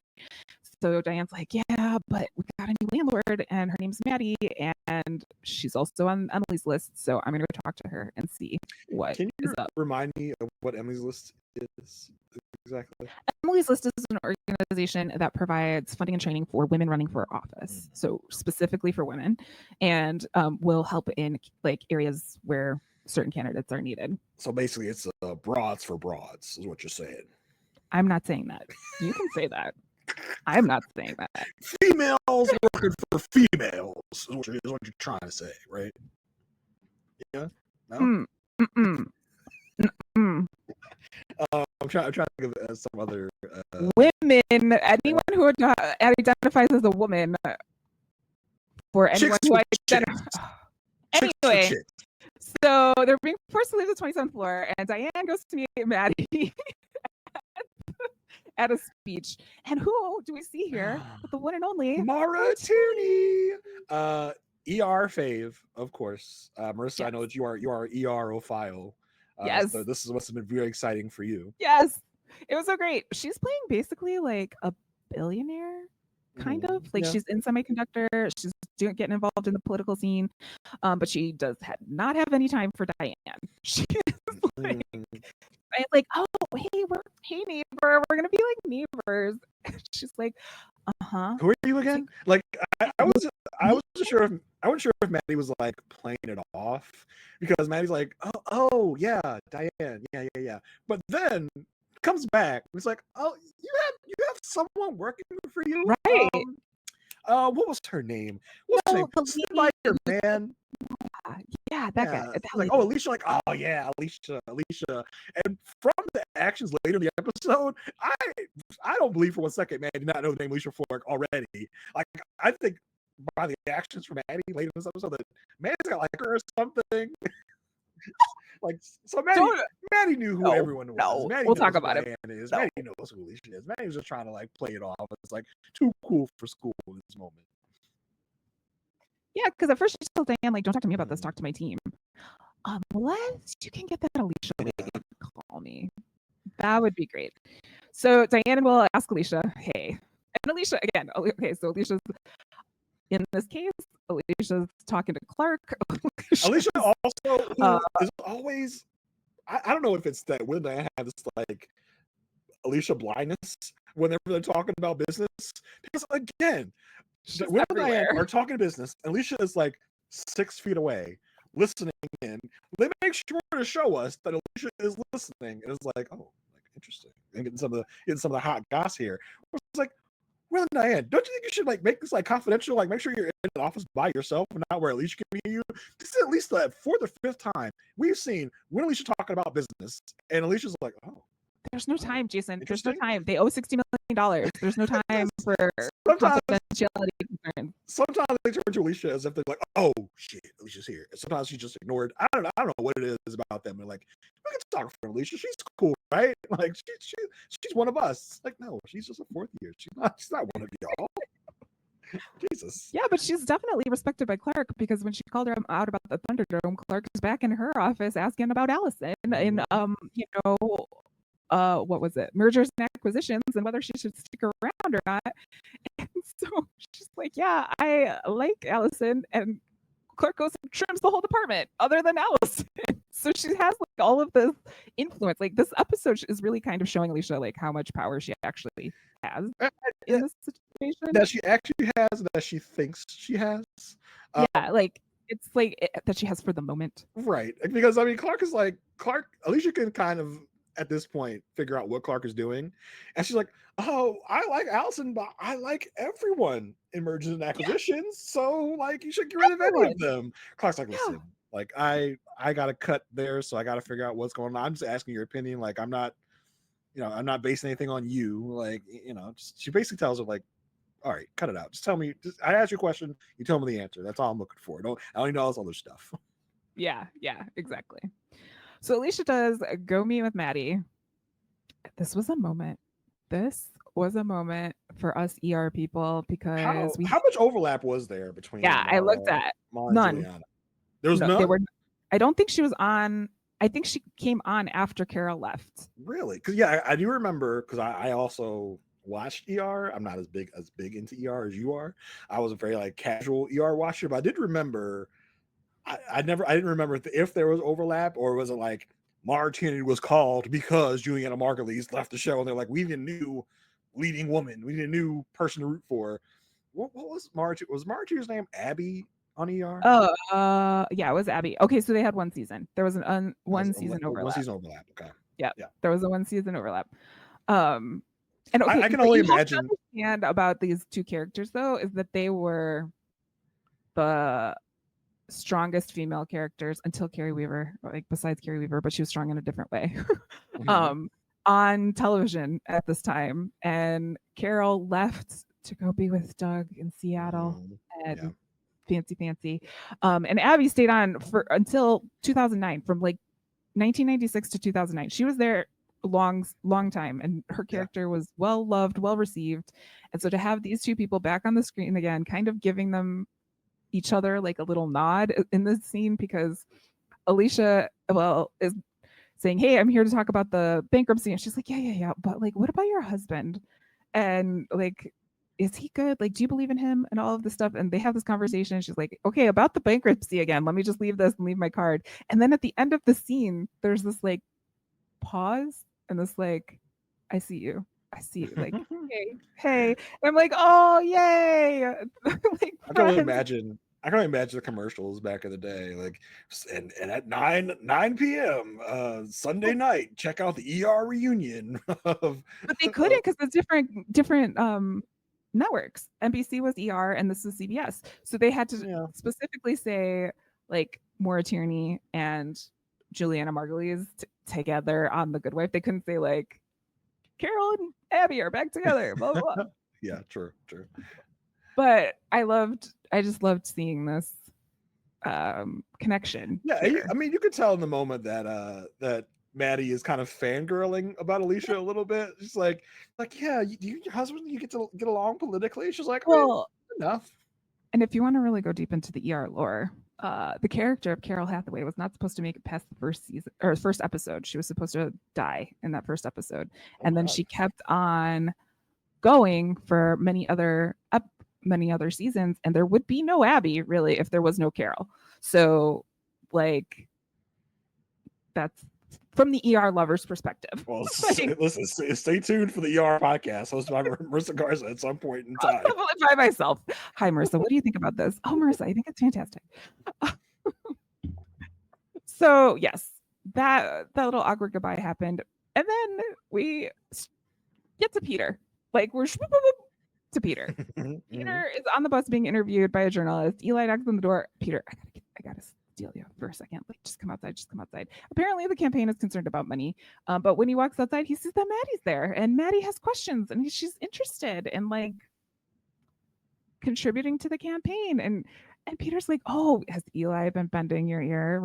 So Diane's like, "Yeah, but we got a new landlord, and her name's Maddie, and she's also on Emily's list. So I'm gonna go talk to her and see what Can you is up." Remind me of what Emily's list is exactly? Emily's List is an organization that provides funding and training for women running for office, so specifically for women, and will help in like areas where certain candidates are needed. So basically, it's broads for broads, is what you're saying. I'm not saying that. You can say that. I'm not saying that. Females working for females is what you're trying to say, right? Yeah. No. I'm trying to give some other women. Anyone who identifies as a woman, for anyone who identifies. Anyway, so they're being forced to leave the 27th floor, and Diane goes to meet Maddie at a speech. And who do we see here? But the one and only Moira Tierney. ER fave, of course. Marissa, yes. I know that you are ER-ophile. Yes. So this is what's been very exciting for you. Yes. It was so great. She's playing basically like a billionaire, kind of. Like she's in semiconductor. She's getting involved in the political scene. But she does not have any time for Diane. She is like, "Oh, hey neighbor, we're gonna be like neighbors." And she's like, "Uh-huh. Who are you again?" Like I wasn't sure if Maddie was like playing it off, because Maddie's like, oh yeah, Diane, yeah. But then comes back, it's like, "Oh, you have someone working for you, right?" What was her name? What's her name? Like your man. Yeah, that guy. Like, oh, Alicia, like, oh yeah, Alicia. And from the actions later in the episode, I don't believe for 1 second Maddie did not know the name Alicia Florrick already. Like, I think by the actions from Maddie later in this episode that Maddie's got like her or something. Like, so Maddie knew who everyone was. No, Maddie we'll talk about it. Maddie knows who Alicia is. Maddie was just trying to like play it off. It's like too cool for school in this moment. Yeah, because at first she told Diane, like, "Don't talk to me about this, talk to my team." Unless you can get that Alicia lady to call me. That would be great. So Diane will ask Alicia, "Hey." And Alicia, again, okay, so Alicia's, in this case, Alicia's talking to Clark. Alicia also is always, I don't know if it's that when Diane have this like Alicia blindness whenever they're talking about business. Because again, when Diane are talking business, Alicia is like 6 feet away, listening in. They make sure to show us that Alicia is listening, and it's like, oh, like interesting. And getting some of the hot goss here. It's like, well, Diane, don't you think you should like make this like confidential? Like, make sure you're in the office by yourself and not where Alicia can hear you. This is at least the 4th or 5th time we've seen when Alicia talking about business, and Alicia's like, oh, There's no time, Jason. There's no time. They owe $60 million. There's no time for confidentiality concerns. Sometimes they turn to Alicia as if they're like, "Oh shit, Alicia's here." And sometimes she's just ignored. I don't know what it is about them. They're like, "We can talk for Alicia. She's cool, right? Like she's one of us." Like, no, she's just a fourth year. She's not one of y'all. Jesus. Yeah, but she's definitely respected by Clark, because when she called her out about the Thunderdome, Clark is back in her office asking about Allison and what was it? Mergers and acquisitions, and whether she should stick around or not. And so she's like, "Yeah, I like Allison," and Clark goes and trims the whole department other than Allison. So she has like all of this influence. Like, this episode is really kind of showing Alicia like how much power she actually has in this situation. That she actually has, that she thinks she has. Like it's like that she has for the moment. Right. Because I mean, Alicia can kind of at this point figure out what Clark is doing. And she's like, "Oh, I like Allison, but I like everyone in mergers and acquisitions. So like you should get rid of any of them." Clark's like, "Listen, like I gotta cut there, so I gotta figure out what's going on. I'm just asking your opinion. Like I'm not basing anything on you. Like, she basically tells her like, all right, cut it out. Just tell me. I asked you a question. You tell me the answer. That's all I'm looking for. I don't need all this other stuff." Yeah, exactly. So Alicia does go meet with Maddie. This was a moment for us ER people, because how much overlap was there between? I looked at none. Juliana? There was none. I don't think she was on. I think she came on after Carol left. Really? Because I do remember, because I also watched ER. I'm not as big into ER as you are. I was a very like casual ER watcher, but I did remember. I didn't remember if there was overlap, or was it like Tierney was called because Juliana Margulies left the show, and they're like, we need a new leading woman, we need a new person to root for. What was Was Tierney's name Abby on ER? Yeah, it was Abby. Okay, so they had one season. There was one season overlap. One season overlap. Okay. Yeah. There was a one season overlap. And okay, I can only imagine. And about these two characters though is that they were the strongest female characters until Carrie Weaver, like besides Carrie Weaver, but she was strong in a different way. On television at this time, and Carol left to go be with Doug in Seattle and fancy. And Abby stayed on for until 2009, from like 1996 to 2009. She was there a long time, and her character was well loved, well received. And so to have these two people back on the screen again, kind of giving them each other like a little nod in this scene, because Alicia is saying, "Hey, I'm here to talk about the bankruptcy," and she's like, yeah, but like, what about your husband? And like, is he good? Like, do you believe in him? And all of this stuff. And they have this conversation, and she's like, "Okay, about the bankruptcy again, let me just leave this and leave my card." And then at the end of the scene, there's this like pause, and this like, I see you, like, hey. And I'm like, oh yay. Like, I can only imagine the commercials back in the day, like, and at 9 p.m. Sunday night, check out the ER reunion. But they couldn't, because it's different networks. NBC was ER and this is CBS, so they had to specifically say like Moira Tierney and Juliana Margulies together on The Good Wife. They couldn't say like Carol and Abby are back together, blah blah blah. Yeah, true. But I just loved seeing this connection. Yeah, I mean, you could tell in the moment that Maddie is kind of fangirling about Alicia a little bit. She's like, yeah, your husband, you get to get along politically. She's like, well, enough. And if you want to really go deep into the ER lore, the character of Carol Hathaway was not supposed to make it past the first season or first episode. She was supposed to die in that first episode, and then she kept on going for many other seasons, and there would be no Abby really if there was no Carol. So like, that's from the ER lover's perspective. Well, listen, stay tuned for the ER podcast hosted by Marissa Garza at some point in time. By myself. Hi, Marissa. What do you think about this? Oh, Marissa, I think it's fantastic. So yes, that little awkward goodbye happened, and then we get to Peter. Like, we're to Peter. Peter is on the bus being interviewed by a journalist. Eli knocks on the door. Peter, I gotta Delia for a second. Like, just come outside. Apparently the campaign is concerned about money. But when he walks outside, he sees that Maddie's there, and Maddie has questions, and she's interested in like contributing to the campaign. And Peter's like, oh, has Eli been bending your ear?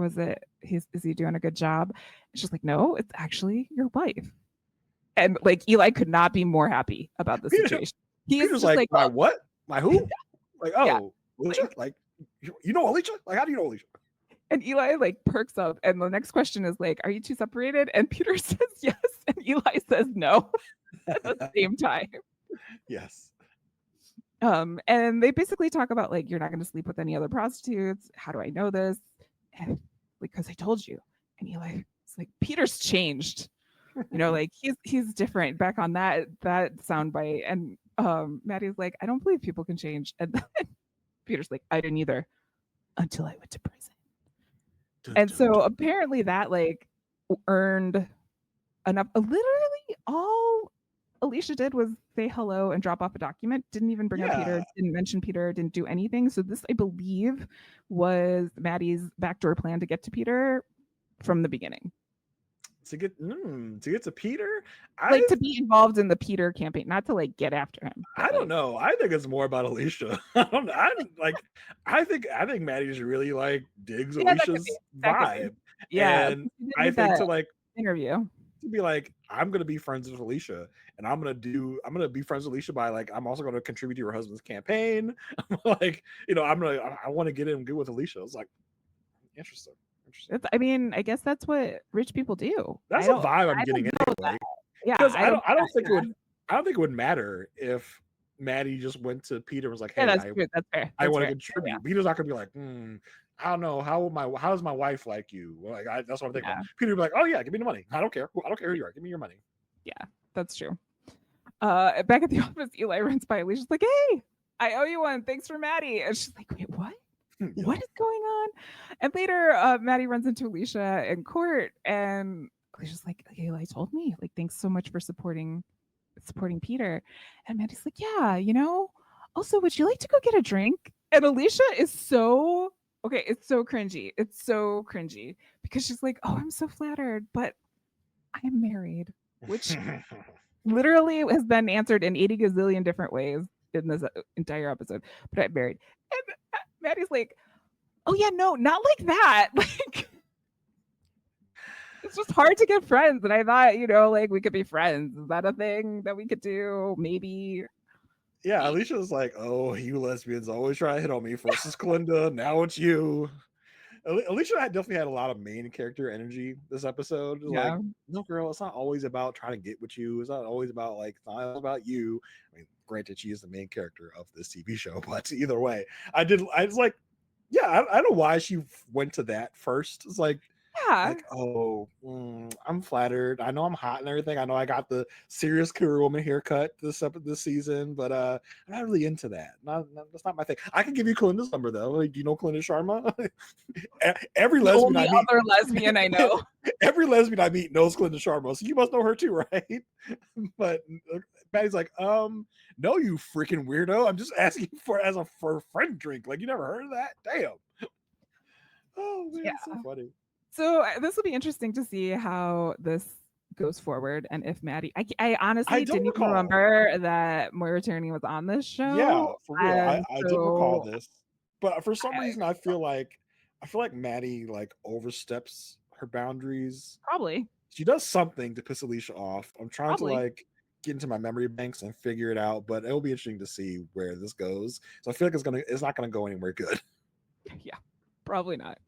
Is he doing a good job? And she's like, no, it's actually your wife. And like Eli could not be more happy about the situation. Peter's like, my what? My who? Like, oh, Alicia? Like, you know Alicia? Like, how do you know Alicia? And Eli like perks up, and the next question is like, are you two separated? And Peter says yes, and Eli says no at the same time. Yes. And they basically talk about like, you're not going to sleep with any other prostitutes. How do I know this? And because I told you. And Eli, it's like, Peter's changed. You know, like he's different back on that soundbite. And Maddie's like, I don't believe people can change. And then Peter's like, I didn't either until I went to prison. And so apparently that like earned enough. Literally all Alicia did was say hello and drop off a document. Didn't even bring up Peter. Didn't mention Peter. Didn't do anything. So this, I believe, was Maddie's backdoor plan to get to Peter from the beginning. To get to Peter, like to be involved in the Peter campaign, not to like get after him. I don't know. I think it's more about Alicia. I think Maddie just really like digs Alicia's vibe. Yeah, and I think to like interview to be like, I'm gonna be friends with Alicia, and I'm gonna be friends with Alicia by like, I'm also gonna contribute to your husband's campaign. Like, you know, I want to get in good with Alicia. It's like interesting. I mean, I guess that's what rich people do. That's a vibe I'm getting anyway. Yeah, because I don't think it would matter if Maddie just went to Peter and was like, "Hey, that's fair. I want to contribute." Yeah. Peter's not gonna be like, I don't know, how's my wife like you? Like, that's what I'm thinking. Yeah. Peter would be like, "Oh yeah, give me the money. I don't care who you are. Give me your money." Yeah, that's true. Back at the office, Eli runs by Alicia's like, "Hey, I owe you one. Thanks for Maddie." And she's like, "Wait, what? What is going on?" And later, Maddie runs into Alicia in court, and Alicia's like, Eli told me, like, thanks so much for supporting Peter. And Maddie's like, yeah, you know, also, would you like to go get a drink? And Alicia is so, okay, it's so cringy. It's so cringy because she's like, oh, I'm so flattered, but I am married, which literally has been answered in 80 gazillion different ways in this entire episode, but I'm married. And Maddie's like, oh yeah, no, not like that. Like, it's just hard to get friends. And I thought, you know, like we could be friends. Is that a thing that we could do? Maybe. Yeah, Alicia was like, oh, you lesbians always try to hit on me. First is Kalinda, now it's you. Alicia definitely had a lot of main character energy this episode. Yeah. Like, no, girl, it's not always about trying to get with you. It's not always about like, it's not about you. I mean, granted, she is the main character of this TV show, but either way, I was like, yeah, I don't know why she went to that first. It's like, like, oh, I'm flattered. I know I'm hot and everything. I know I got the serious career woman haircut this season, but I'm not really into that. That's not my thing. I can give you Kalinda's number though. Like, do you know Kalinda Sharma? Every lesbian I meet, other lesbian I know. Every lesbian I meet knows Kalinda Sharma, so you must know her too, right? But Maddie's like, no, you freaking weirdo. I'm just asking for a friend drink. Like, you never heard of that? Damn. Oh man, it's so funny. So this will be interesting to see how this goes forward, and if Maddie, I honestly didn't even remember that Moira Tierney was on this show. Yeah, for real, I didn't recall this, but for some reason I feel like Maddie like oversteps her boundaries. Probably she does something to piss Alicia off. I'm trying to like get into my memory banks and figure it out, but it'll be interesting to see where this goes. So I feel like it's not gonna go anywhere good. Yeah, probably not.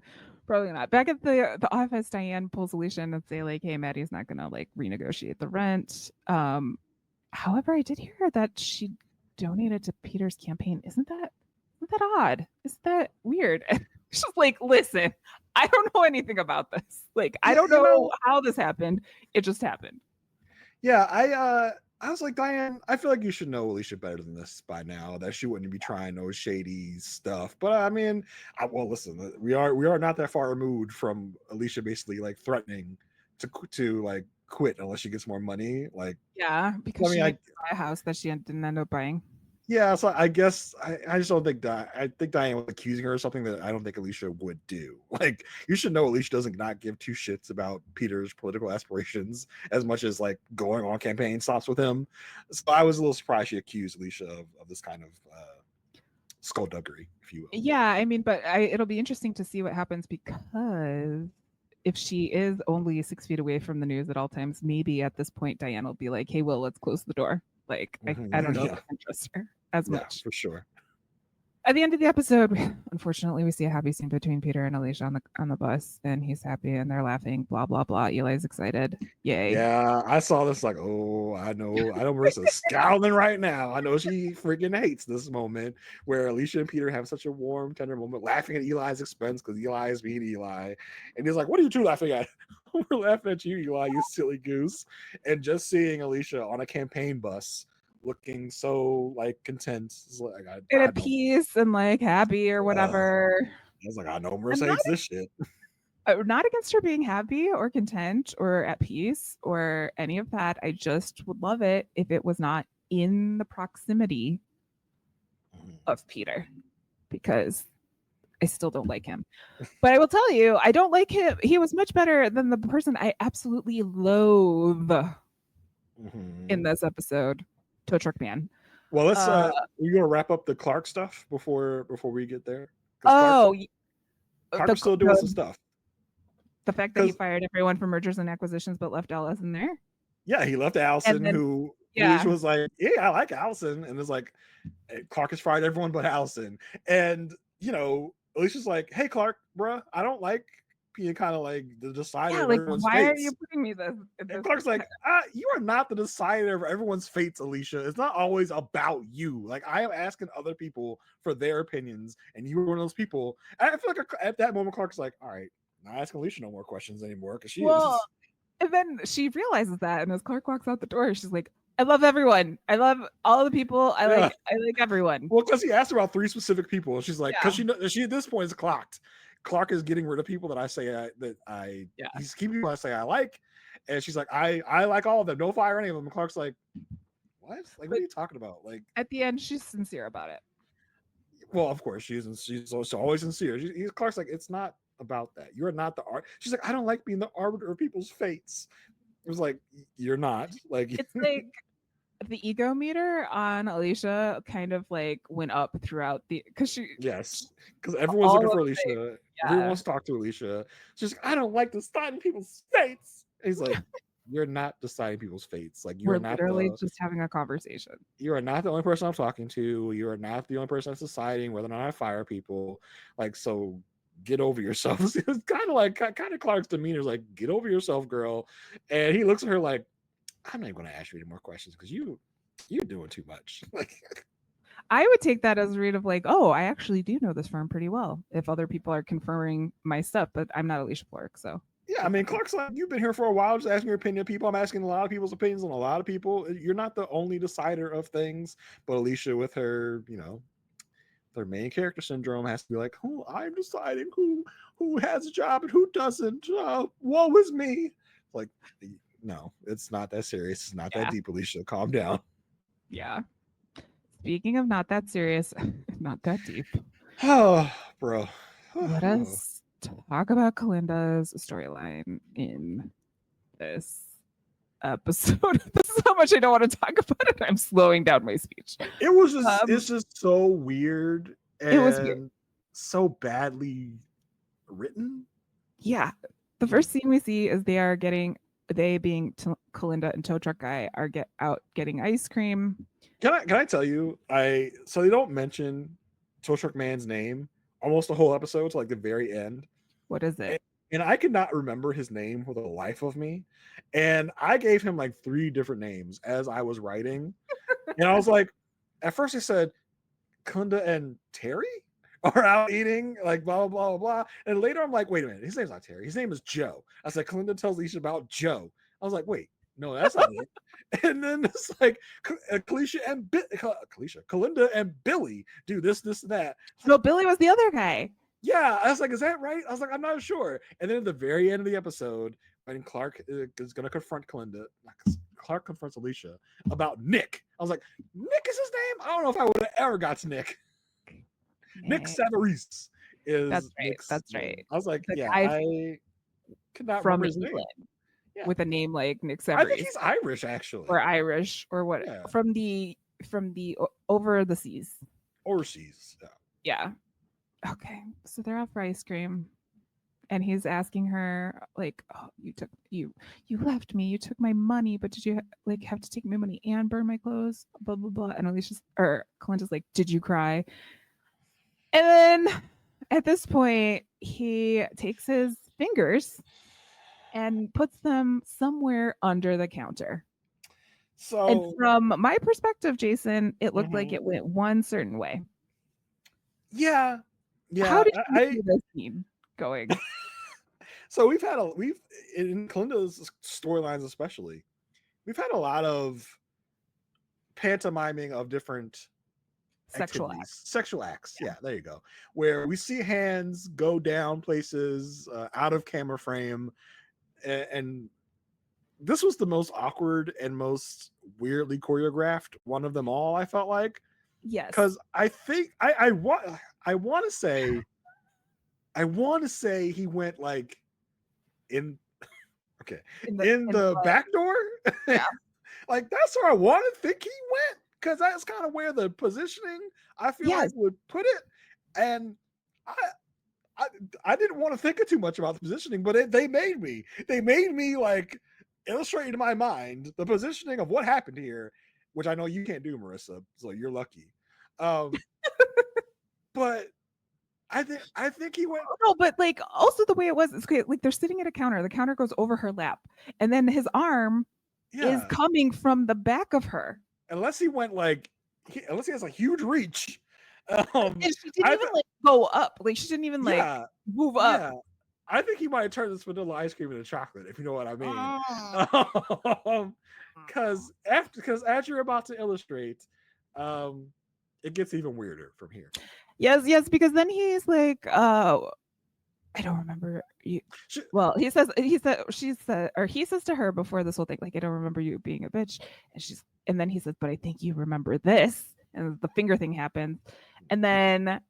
Back at the office, Diane pulls Alicia in and say like, hey, Maddie's not gonna like renegotiate the rent. However, I did hear that she donated to Peter's campaign. Isn't that odd? Isn't that weird? And she's like, listen, I don't know anything about this. Like, I don't know how this happened. It just happened. Yeah, I was like, Diane, I feel like you should know Alicia better than this by now, that she wouldn't be trying no shady stuff. But I mean, well, listen, we are not that far removed from Alicia basically like threatening to like quit unless she gets more money. Like, yeah, because she buy a house that she didn't end up buying. Yeah, so I guess I just don't think I think Diane was accusing her of something that I don't think Alicia would do. Like, you should know Alicia doesn't not give two shits about Peter's political aspirations as much as like going on campaign stops with him. So I was a little surprised she accused Alicia of this kind of skullduggery, if you will. Yeah, I mean, but it'll be interesting to see what happens, because if she is only 6 feet away from the news at all times, maybe at this point Diane will be like, "Hey, Will, let's close the door." Like, I don't know if I can trust her as much. For sure. At the end of the episode, unfortunately, we see a happy scene between Peter and Alicia on the bus, and he's happy and they're laughing. Blah blah blah. Eli's excited. Yay! Yeah, I saw this like, oh, I know Marissa's scowling right now. I know she freaking hates this moment where Alicia and Peter have such a warm, tender moment, laughing at Eli's expense because Eli is being Eli, and he's like, "What are you two laughing at?" "We're laughing at you, Eli, you silly goose." And just seeing Alicia on a campaign bus, looking so like content, like at peace and like happy or whatever. I was like, I know Marissa hates this shit. Not against her being happy or content or at peace or any of that. I just would love it if it was not in the proximity of Peter, because I still don't like him. But I will tell you, I don't like him. He was much better than the person I absolutely loathe in this episode, Tow Truck Man. Well, let's we're gonna wrap up the Clark stuff before we get there. Clark's still doing some stuff. The fact that he fired everyone for mergers and acquisitions but left Allison there. Yeah, he left Allison, who was like, "Yeah, I like Allison," and it's like, Clark has fired everyone but Allison, and you know, Alicia's like, "Hey, Clark, bruh, I don't like being kind of like the decider of everyone's why fates. Are you putting me this?" And Clark's like, "You are not the decider of everyone's fates, Alicia. It's not always about you. Like, I am asking other people for their opinions, and you were one of those people." And I feel like at that moment, Clark's like, "All right, not asking Alicia no more questions anymore," because she is. And then she realizes that, and as Clark walks out the door, she's like, "I love everyone. I love all the people. I like everyone." Well, because he asked about 3 specific people, and she's like, because she at this point is clocked. Clark is getting rid of people that I say he's keeping people I say I like, and she's like, I like all of them. Don't fire any of them. And Clark's like, what? Like, what are you talking about? Like, at the end, she's sincere about it. Well, of course she's always sincere. Clark's like, it's not about that. You're not the art. She's like, I don't like being the arbiter of people's fates. It was like, you're not. Like, it's like the ego meter on Alicia kind of like went up throughout because everyone's looking for Alicia. Everyone wants to talk to Alicia. She's like, I don't like deciding people's fates. And he's like, you're not deciding people's fates. Like, you're not literally just having a conversation. You are not the only person I'm talking to. You are not the only person that's deciding whether or not I fire people. Like, so get over yourself. It's kind of Clark's demeanor is like, get over yourself, girl. And he looks at her like, I'm not even going to ask you any more questions because you're doing too much. Like, I would take that as a read of like, oh, I actually do know this firm pretty well. If other people are confirming my stuff, but I'm not Alicia Florrick, so. Yeah, I mean, Clark's like, you've been here for a while, just asking your opinion of people. I'm asking a lot of people's opinions on a lot of people. You're not the only decider of things, but Alicia, with her, their main character syndrome, has to be like, "Oh, I'm deciding who has a job and who doesn't. Woe is me." Like, no, it's not that serious. It's not that deep, Alicia. Calm down. Yeah. Speaking of not that serious, not that deep. Oh, bro. Let us talk about Kalinda's storyline in this episode. This is how much I don't want to talk about it. I'm slowing down my speech. It was just it's just so weird. And it was weird. So badly written. Yeah. The first scene we see is they being Kalinda and Tow Truck Guy are getting ice cream. Can I tell you, so they don't mention Tow Truck Man's name almost the whole episode to like the very end. What is it? And I could not remember his name for the life of me. And I gave him like 3 different names as I was writing. And I was like, at first I said, Kalinda and Terry are out eating, like blah, blah, blah, blah. And later I'm like, wait a minute, his name's not Terry. His name is Joe. I said, Kalinda tells Alicia about Joe. I was like, wait, no, that's not it. And then it's like Kalinda and Billy do this, and that. No, Billy was the other guy. Yeah, I was like, is that right? I was like, I'm not sure. And then at the very end of the episode, when Clark is going to confront Kalinda, Clark confronts Alicia about Nick. I was like, Nick is his name? I don't know if I would have ever got to Nick. Nick Savarese is that's right. Nick's That's name. right. I was like, The yeah, guy I could not from remember his name. England Yeah. with a name like Nick Savarese. I think he's Irish, actually, or Irish, or what? Yeah. From the over the seas. Overseas. Yeah. Okay, so they're out for ice cream, and he's asking her like, "Oh, you left me. You took my money, but did you like have to take my money and burn my clothes? Blah blah blah." And Alicia's or Kalinda's like, "Did you cry?" And then at this point, he takes his fingers and puts them somewhere under the counter. So, and from my perspective, Jason, it looked like it went one certain way. Yeah. How did you see this scene going? So we've in Kalinda's storylines especially, we've had a lot of pantomiming of different Sexual acts. Yeah, there you go. Where we see hands go down places out of camera frame, and this was the most awkward and most weirdly choreographed one of them all. I felt like, yes, because I think I want to say he went like in the back door. Yeah. Like that's where I want to think he went, because that's kind of where the positioning I feel like would put it. And I didn't want to think too much about the positioning, but they made me like illustrate in my mind the positioning of what happened here, which I know you can't do, Marissa, so you're lucky. But I think he went. No, but like also the way it was, it's like they're sitting at a counter. The counter goes over her lap, and then his arm is coming from the back of her. Unless he went unless he has a huge reach. And she didn't even like go up. Like she didn't even like move up. Yeah. I think he might have turned this vanilla ice cream into chocolate, if you know what I mean. Because as you're about to illustrate, it gets even weirder from here. Yes, because then he's like, I don't remember you. Well, he says to her before this whole thing, like, I don't remember you being a bitch. And then he says, but I think you remember this. And the finger thing happens. And then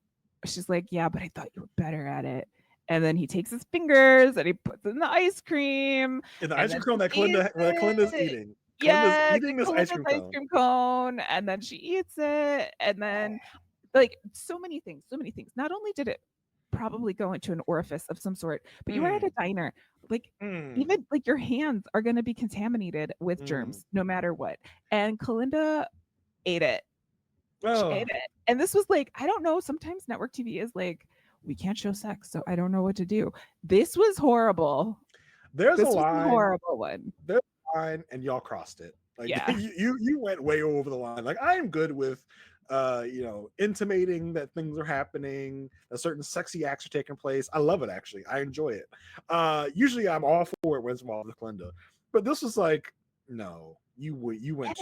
she's like, yeah, but I thought you were better at it. And then he takes his fingers and he puts it in the ice cream. In the ice cream cone that Kalinda's eating. Yeah, eating this ice cream cone. And then she eats it. And then like so many things. Not only did it probably go into an orifice of some sort, but you were at a diner. Like even like your hands are going to be contaminated with germs no matter what. And Kalinda ate it. She ate it. And this was like, I don't know, sometimes network TV is like, we can't show sex, so I don't know what to do. This was horrible. There's a horrible one. There's a line, and y'all crossed it. Like you went way over the line. Like I'm good with intimating that things are happening, that certain sexy acts are taking place. I love it, actually. I enjoy it. Usually I'm all for it when it's involved with Kalinda. But this was like, no, you went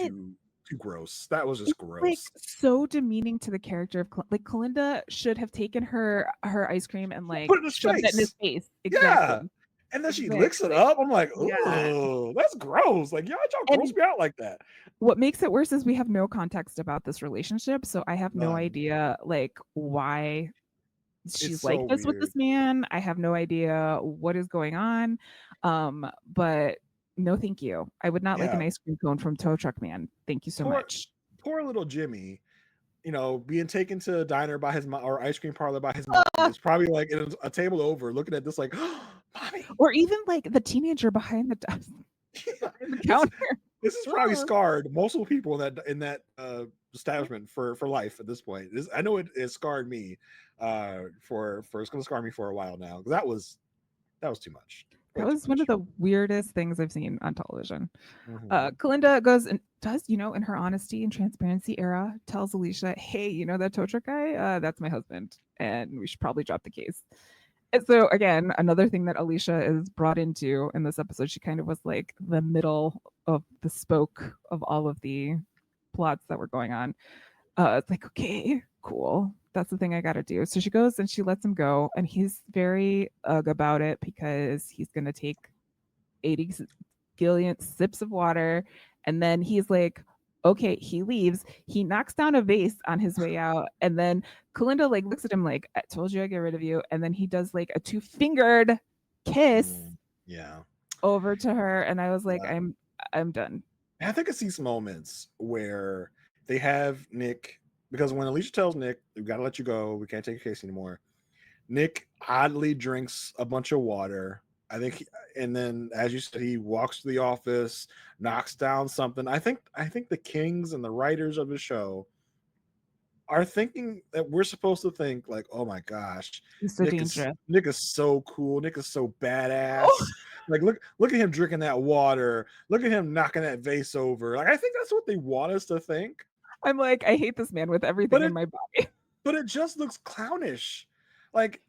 too gross. That was just gross. Like so demeaning to the character of Kalinda should have taken her ice cream and like put it shoved it in his face. Exactly. Yeah. And then she licks it up. I'm like, oh, that's gross. Like, y'all gross me out like that. What makes it worse is we have no context about this relationship. So I have no idea like why she's like this with this man. I have no idea what is going on. But no, thank you. I would not like an ice cream cone from Tow Truck Man. Thank you so much. Poor little Jimmy, being taken to a diner by his mom or ice cream parlor by his mom. It's probably like a table over looking at this like, oh, mommy. Or even like the teenager behind the desk. Behind the counter. This is probably scarred multiple people in that establishment for life at this point. I know it scarred me it's going to scar me for a while now. That was too much. That was one of the weirdest things I've seen on television. Kalinda goes and does, in her honesty and transparency era, tells Alicia, hey, that tow truck guy, that's my husband, and we should probably drop the case. And so again, another thing that Alicia is brought into in this episode, she kind of was like the middle of the spoke of all of the plots that were going on. It's like, okay, cool. That's the thing I got to do. So she goes and she lets him go. And he's very about it because he's going to take 80 gillion sips of water And then he's like, okay, he leaves. He knocks down a vase on his way out. And then Kalinda like looks at him like, I told you I'd get rid of you. And then he does like a 2-fingered kiss over to her. And I was like, I'm done. I think it's these moments where they have Nick, because when Alicia tells Nick, we've got to let you go, we can't take your case anymore, Nick oddly drinks a bunch of water. I think, and then as you said, he walks to the office, knocks down something. I think the Kings and the writers of the show are thinking that we're supposed to think like, oh my gosh, he's so Nick is so cool, Nick is so badass. Like look at him drinking that water, look at him knocking that vase over. Like I think that's what they want us to think. I'm like, I hate this man with everything in my body. But it just looks clownish. Like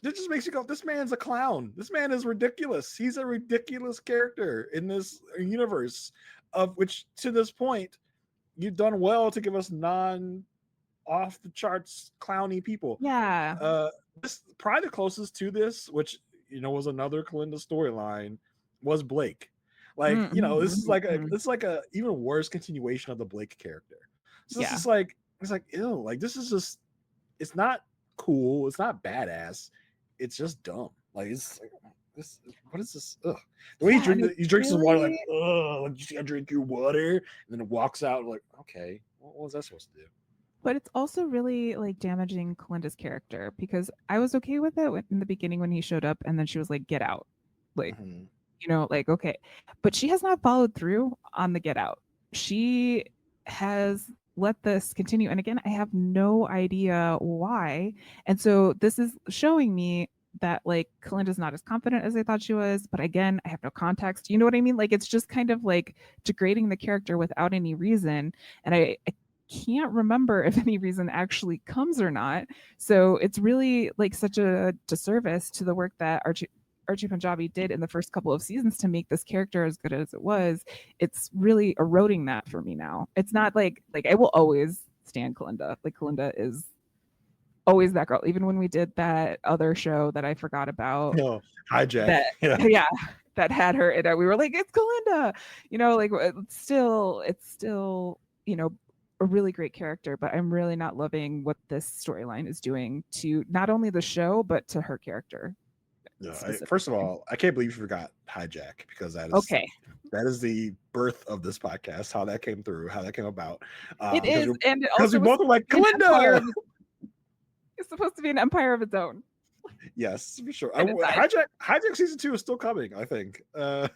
it just makes you go, this man's a clown. This man is ridiculous. He's a ridiculous character in this universe, of which to this point you've done well to give us off the charts clowny people. This probably the closest to this, which was another Kalinda storyline, was Blake. Like this is like a even worse continuation of the Blake character. So this is like, it's like, ew, like this is just, it's not cool, it's not badass, it's just dumb. Like it's like, this, what is this? Ugh. The way he drinks his water, like, oh, you gotta drink your water, and then it walks out like, okay, what was that supposed to do? But it's also really like damaging Kalinda's character, because I was okay with it in the beginning when he showed up, and then she was like, get out. Like, like, okay. But she has not followed through on the get out. She has let this continue. And again, I have no idea why. And so this is showing me that like Kalinda's not as confident as I thought she was. But again, I have no context. You know what I mean? Like it's just kind of like degrading the character without any reason. And I can't remember if any reason actually comes or not. So it's really like such a disservice to the work that Archie Punjabi did in the first couple of seasons to make this character as good as it was. It's really eroding that for me now. It's not like I will always stand Kalinda. Like Kalinda is always that girl. Even when we did that other show that I forgot about, Hijack, that had her in it, we were like, it's Kalinda. Like it's still a really great character, but I'm really not loving what this storyline is doing to not only the show but to her character. No, first of all, I can't believe you forgot Hijack, because that is the birth of this podcast. How that came through, how that came about. It is, and because we both were like, Kalinda. It's supposed to be an empire of its own. Yes, for sure. Hijack season 2 is still coming, I think. I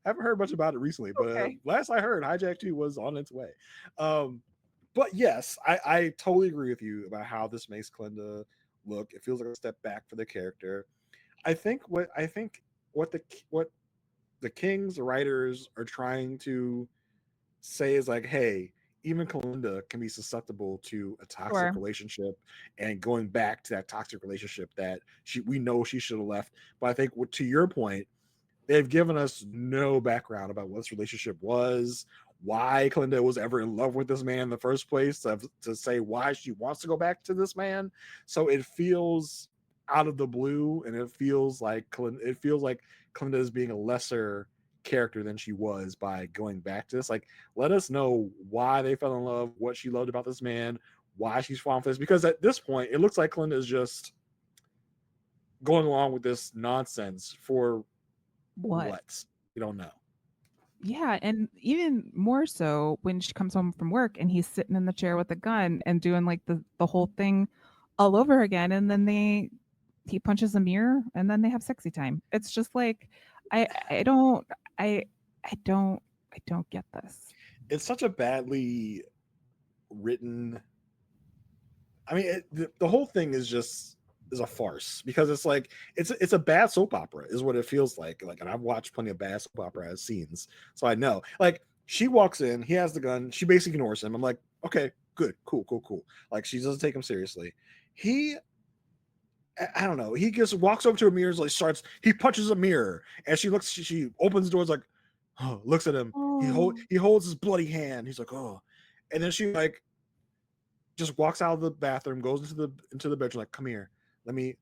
haven't heard much about it recently, but last I heard, Hijack 2 was on its way. But yes, I totally agree with you about how this makes Kalinda look. It feels like a step back for the character. I think what the Kings, the writers, are trying to say is like, hey, even Kalinda can be susceptible to a toxic relationship, and going back to that toxic relationship that we know she should have left. But I think to your point, they've given us no background about what this relationship was, why Kalinda was ever in love with this man in the first place, to say why she wants to go back to this man. So it feels out of the blue, and it feels like Kalinda is being a lesser character than she was by going back to this. Like, let us know why they fell in love, what she loved about this man, why she's falling for this, because at this point it looks like Kalinda is just going along with this nonsense for what? We don't know. Yeah, and even more so when she comes home from work and he's sitting in the chair with a gun and doing like the whole thing all over again, and then he punches a mirror and then they have sexy time. It's just like I don't get this. It's such a badly written. I mean, the whole thing is a farce, because it's like it's a bad soap opera is what it feels like. Like, and I've watched plenty of bad soap opera scenes, so I know. Like, she walks in, he has the gun, she basically ignores him. I'm like, okay, good, cool. Like, she doesn't take him seriously. I don't know. He just walks over to a mirror, like he punches a mirror, and she opens the doors, like, oh, looks at him. Oh. He holds his bloody hand. He's like, oh, and then she like just walks out of the bathroom, goes into the bedroom, like, come here, let me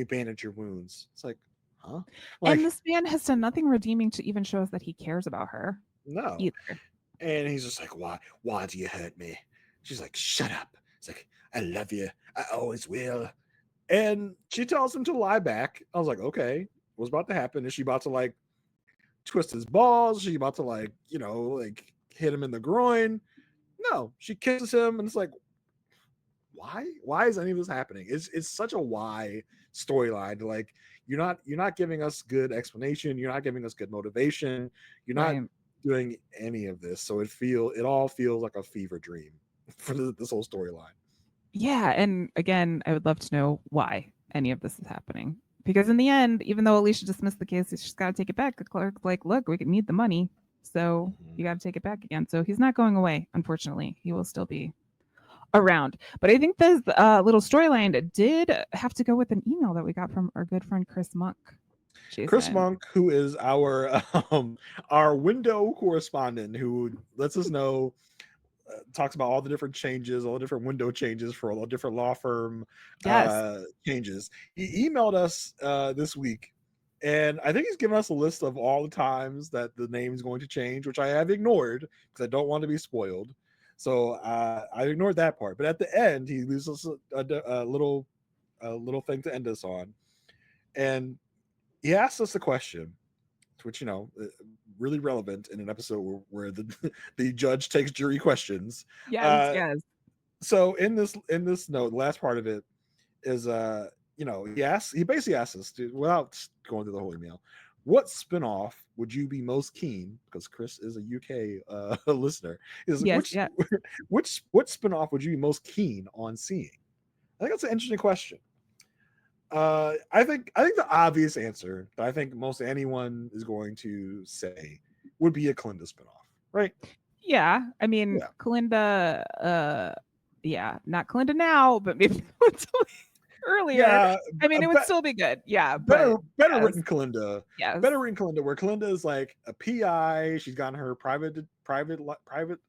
bandage your wounds. It's like, huh? Like, and this man has done nothing redeeming to even show us that he cares about her. No. Either. And he's just like, why do you hurt me? She's like, shut up. It's like, I love you. I always will. And she tells him to lie back. I was like, okay, what's about to happen? Is she about to like twist his balls? Is she about to like, like hit him in the groin? No, she kisses him, and it's like, why is any of this happening? It's such a why storyline. Like, you're not giving us good explanation. You're not giving us good motivation. You're not Right. doing any of this. So it all feels like a fever dream for this whole storyline. Yeah, and again, I would love to know why any of this is happening. Because in the end, even though Alicia dismissed the case, she's got to take it back. The clerk's like, look, we need the money. So you got to take it back again. So he's not going away, unfortunately. He will still be around. But I think this little storyline did have to go with an email that we got from our good friend Chris Monk. Jason. Chris Monk, who is our window correspondent, who lets us know, talks about all the different changes, all the different window changes for all the different law firm changes. He emailed us this week, and I think he's given us a list of all the times that the name is going to change, which I have ignored because I don't want to be spoiled. So I ignored that part. But at the end, he leaves us a little thing to end us on, and he asked us a question, which really relevant in an episode where the judge takes jury questions. Yes. So in this note, the last part of it is he basically asks us to, without going through the whole email, what spinoff would you be most keen, because Chris is a UK listener, what spinoff would you be most keen on seeing? I think that's an interesting question. I think the obvious answer that I think most anyone is going to say would be a Kalinda spinoff, right? Yeah, I mean, Kalinda, not Kalinda now, but maybe earlier. Yeah, I mean, it would still be good. Yeah, better written Kalinda. Yes, better written Kalinda, where Kalinda is like a PI. She's gotten her private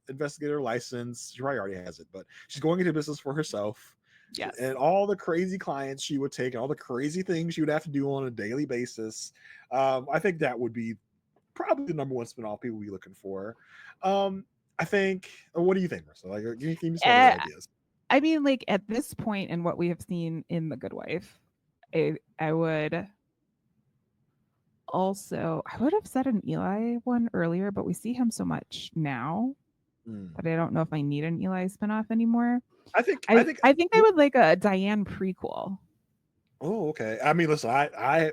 investigator license. She probably already has it, but she's going into business for herself. Yes. And all the crazy clients she would take, and all the crazy things she would have to do on a daily basis. I think that would be probably the number one spinoff people would be looking for. I think. What do you think, Marissa? Like, give me some other ideas. I mean, like at this point in what we have seen in The Good Wife, I would have said an Eli one earlier, but we see him so much now that I don't know if I need an Eli spinoff anymore. I think I would like a Diane prequel. Oh, okay. I mean, listen, I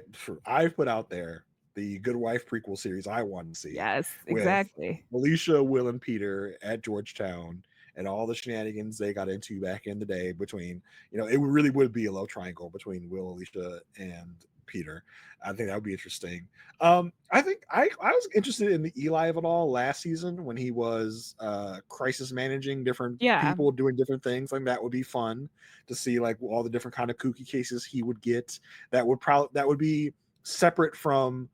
put out there the Good Wife prequel series I want to see. Yes, exactly. Alicia, Will, and Peter at Georgetown, and all the shenanigans they got into back in the day between, it really would be a love triangle between Will, Alicia, and Peter. I think that would be interesting. I think I was interested in the Eli of it all last season when he was crisis managing different people doing different things. Like, that would be fun to see, like, all the different kind of kooky cases he would get. That would be separate from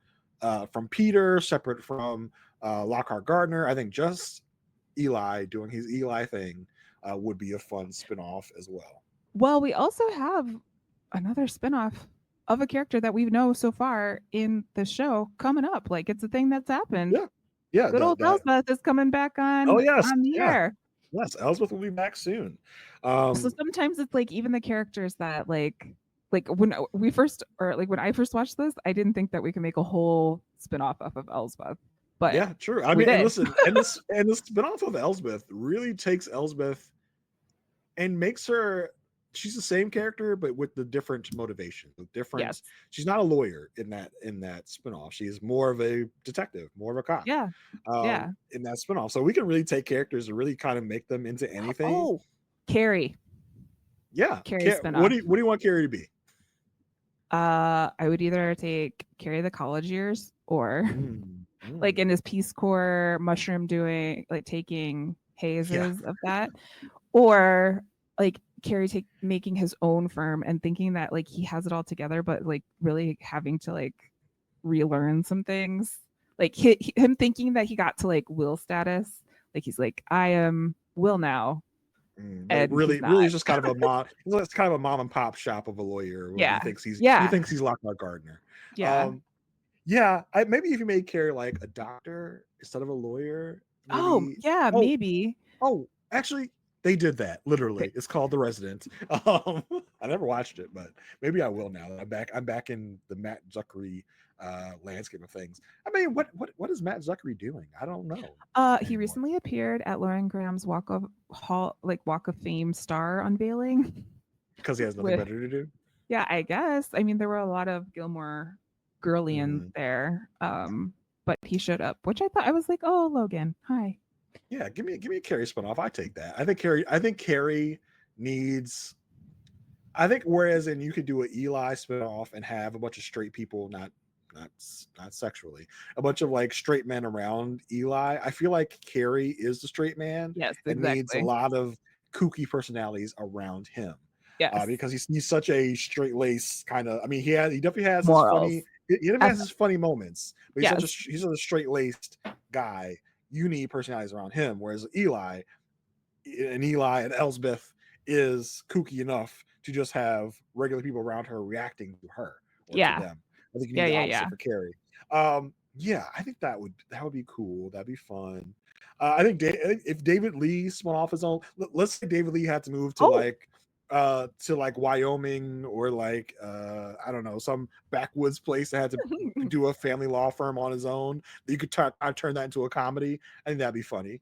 Peter, separate from Lockhart Gardner. I think just Eli doing his Eli thing would be a fun spinoff as well. Well, we also have another spinoff of a character that we know so far in the show coming up. Like, it's a thing that's happened. Yeah. Good old Elspeth is coming back on. Oh yes, on the air. Yes, Elspeth will be back soon. So sometimes it's like even the characters that like when I first watched this, I didn't think that we could make a whole spinoff off of Elspeth. But yeah, true. I mean, and listen, and this spinoff of Elspeth really takes Elspeth and makes her. She's the same character, but with the different motivation. With different. Yes. She's not a lawyer in that spinoff. She's more of a detective, more of a cop. Yeah. In that spinoff, so we can really take characters and really kind of make them into anything. Oh, Carrie. Yeah, Carrie spinoff. What do you want Carrie to be? I would either take Carrie the college years or like in his Peace Corps mushroom doing, like taking hazes of that, or like Carrie making his own firm and thinking that like he has it all together, but like really having to like relearn some things. Like him thinking that he got to like Will status, like he's like, I am Will now. And really is just kind of a mom. It's kind of a mom and pop shop of a lawyer. He thinks he's Lockhart Gardner. Maybe if you made Carrie like a doctor instead of a lawyer, Oh, maybe. yeah, Oh, maybe. oh, actually, they did that literally. Okay. It's called The Resident. I never watched it, but maybe I will now. I'm back in the Matt Zuckery landscape of things. I mean, what is Matt Zuckery doing? I don't know He anymore recently appeared at Lauren Graham's Walk of Fame star unveiling because he has nothing with, better to do. yeah, I guess. I mean, there were a lot of Gilmore girlians Mhm. there. But he showed up, which I was like, oh, Logan, hi. Yeah, give me a Carrie spinoff. I take that. I think Carrie needs. I think whereas in you could do an Eli spinoff and have a bunch of straight people, not not sexually, a bunch of like straight men around Eli. I feel like Carrie is the straight man Yes, and needs a exactly. lot of kooky personalities around him. Yes. Because he's such a straight lace kind of. I mean, he definitely has his funny. Morals. He definitely has his funny moments, but Yes. he's a straight laced guy. You need personalities around him, whereas Eli and Elsbeth is kooky enough to just have regular people around her reacting to her or to Yeah. them. I think you Yeah, need the yeah, opposite yeah. for Carrie. Yeah, I think that would be cool. That'd be fun. I think if David Lee spun off his own, let's say David Lee had to move Oh, to like Wyoming or like I don't know, some backwoods place that had to do a family law firm on his own. You could turn that into a comedy. I think that'd be funny.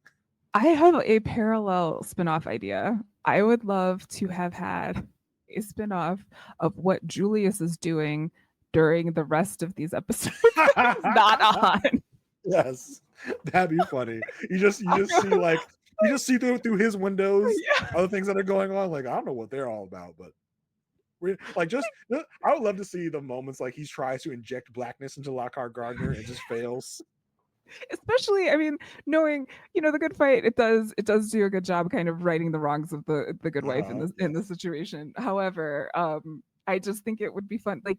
I have a parallel spin-off idea. I would love to have had a spin-off of what Julius is doing during the rest of these episodes that he's not on. Yes, that'd be funny. You just see through his windows Yeah. other things that are going on. Like I don't know what they're all about, but we like just. I would love to see the moments like he tries to inject blackness into Lockhart Gardner and just fails. Especially, I mean, knowing, the good fight, it does do a good job kind of righting the wrongs of the good wife in Yes. the situation. However, I just think it would be fun, like,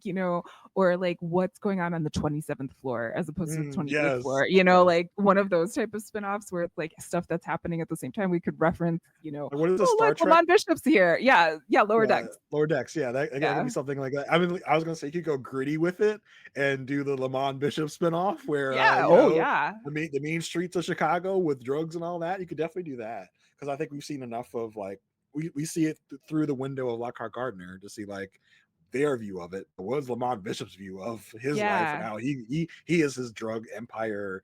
or like what's going on the 27th floor as opposed to the 28th Yes. floor, Yes. like one of those type of spin-offs where it's like stuff that's happening at the same time. We could reference, Like, what is a oh, Star look, Trek? Lamont Bishop's here. Yeah, yeah, lower Yeah, decks. lower decks. Yeah, that could Yeah. be something like that. I mean, I was gonna say you could go gritty with it and do the Lamont Bishop spinoff where Yeah. Oh, yeah. the mean streets of Chicago with drugs and all that. You could definitely do that because I think we've seen enough of like we see it through the window of Lockhart Gardner to see like their view of it. But what is Lamont Bishop's view of his life and Yeah. how he is his drug empire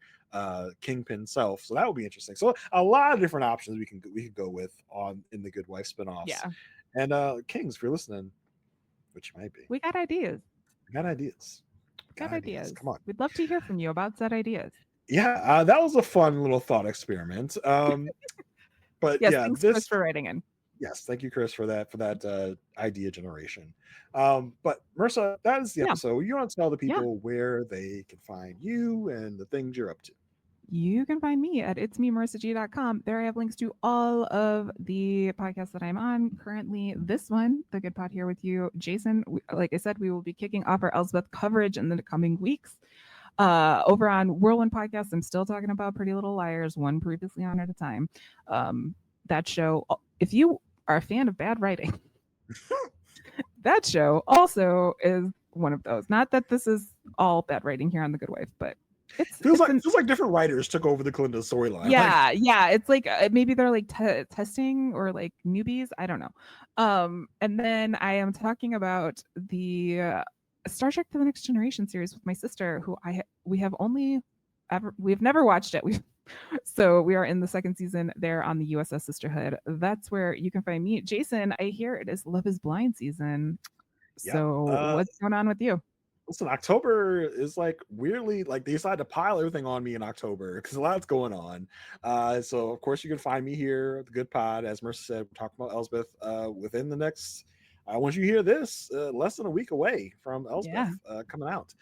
kingpin self? So that would be interesting. So a lot of different options we could go with on in the Good Wife spinoffs. Yeah. And Kings, if you're listening, which you might be, We got ideas. we got ideas. Got ideas. Come on. We'd love to hear from you about said ideas. Yeah, that was a fun little thought experiment. But Yes, yeah, thanks, Chris, for writing in. yes, thank you, Chris, for that idea generation. But Marissa, that is the Yeah. episode. You want to tell the Yeah. people where they can find you and the things you're up to. You can find me at itsmemarissag.com. There I have links to all of the podcasts that I'm on currently. This one, The Good Pod Here with you, Jason. Like I said, we will be kicking off our Elsbeth coverage in the coming weeks. Over on Whirlwind Podcast, I'm still talking about Pretty Little Liars, one previously on at a time. That show, if you are a fan of bad writing, that show also is one of those. Not that this is all bad writing here on The Good Wife, but Feels like different writers took over the Kalinda storyline. Yeah, yeah. It's like maybe they're like testing or like newbies. I don't know. And then I am talking about the Star Trek: The Next Generation series with my sister, who we've never watched it. So we are in the second season there on the USS Sisterhood. That's where you can find me, Jason. I hear it is Love Is Blind season. So what's going on with you? Listen, October is like weirdly like they decided to pile everything on me in October because a lot's going on. So of course you can find me here at the Good Pod. As Mercer said, we're talking about Elsbeth within the next. Once you hear this, less than a week away from Elsbeth coming out.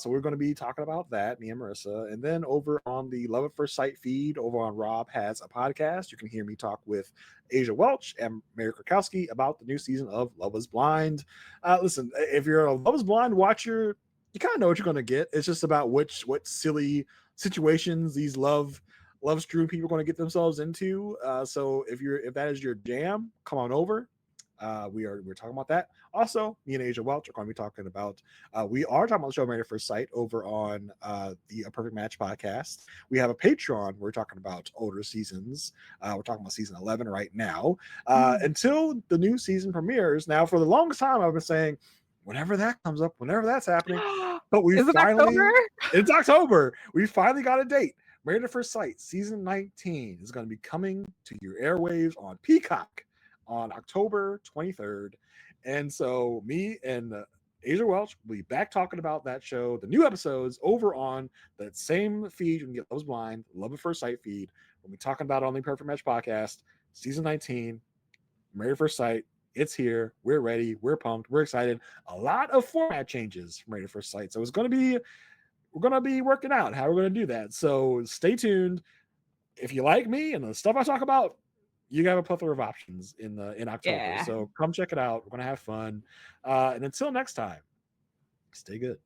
So we're going to be talking about that, me and Marissa. And then over on the Love at First Sight feed, over on Rob Has a Podcast, you can hear me talk with Asia Welch and Mary Krakowski about the new season of Love Is Blind. Listen, if you're a Love Is Blind watcher, you kind of know what you're going to get. It's just about what silly situations these love strewn people are going to get themselves into. So if that is your jam, come on over. We're talking about that. Also, me and Asia Welch are going to be talking about. We are talking about the show Married at First Sight over on the A Perfect Match podcast. We have a Patreon. We're talking about older seasons. We're talking about season 11 right now. Until the new season premieres. Now, for the longest time, I've been saying, whenever that comes up, whenever that's happening. But we finally, it's October. We finally got a date. Married at First Sight season 19 is going to be coming to your airwaves on Peacock on October 23rd. And so me and Asia Welch will be back talking about that show, the new episodes over on that same feed. You can get Love's Blind, Love at First Sight feed. We'll be talking about it on the Perfect Match podcast, season 19, Married at First Sight. It's here. We're ready. We're pumped. We're excited. A lot of format changes from Married at First Sight. So we're going to be working out how we're going to do that. So stay tuned. If you like me and the stuff I talk about, you got a plethora of options in October. Yeah. So come check it out. We're going to have fun. And until next time, stay good.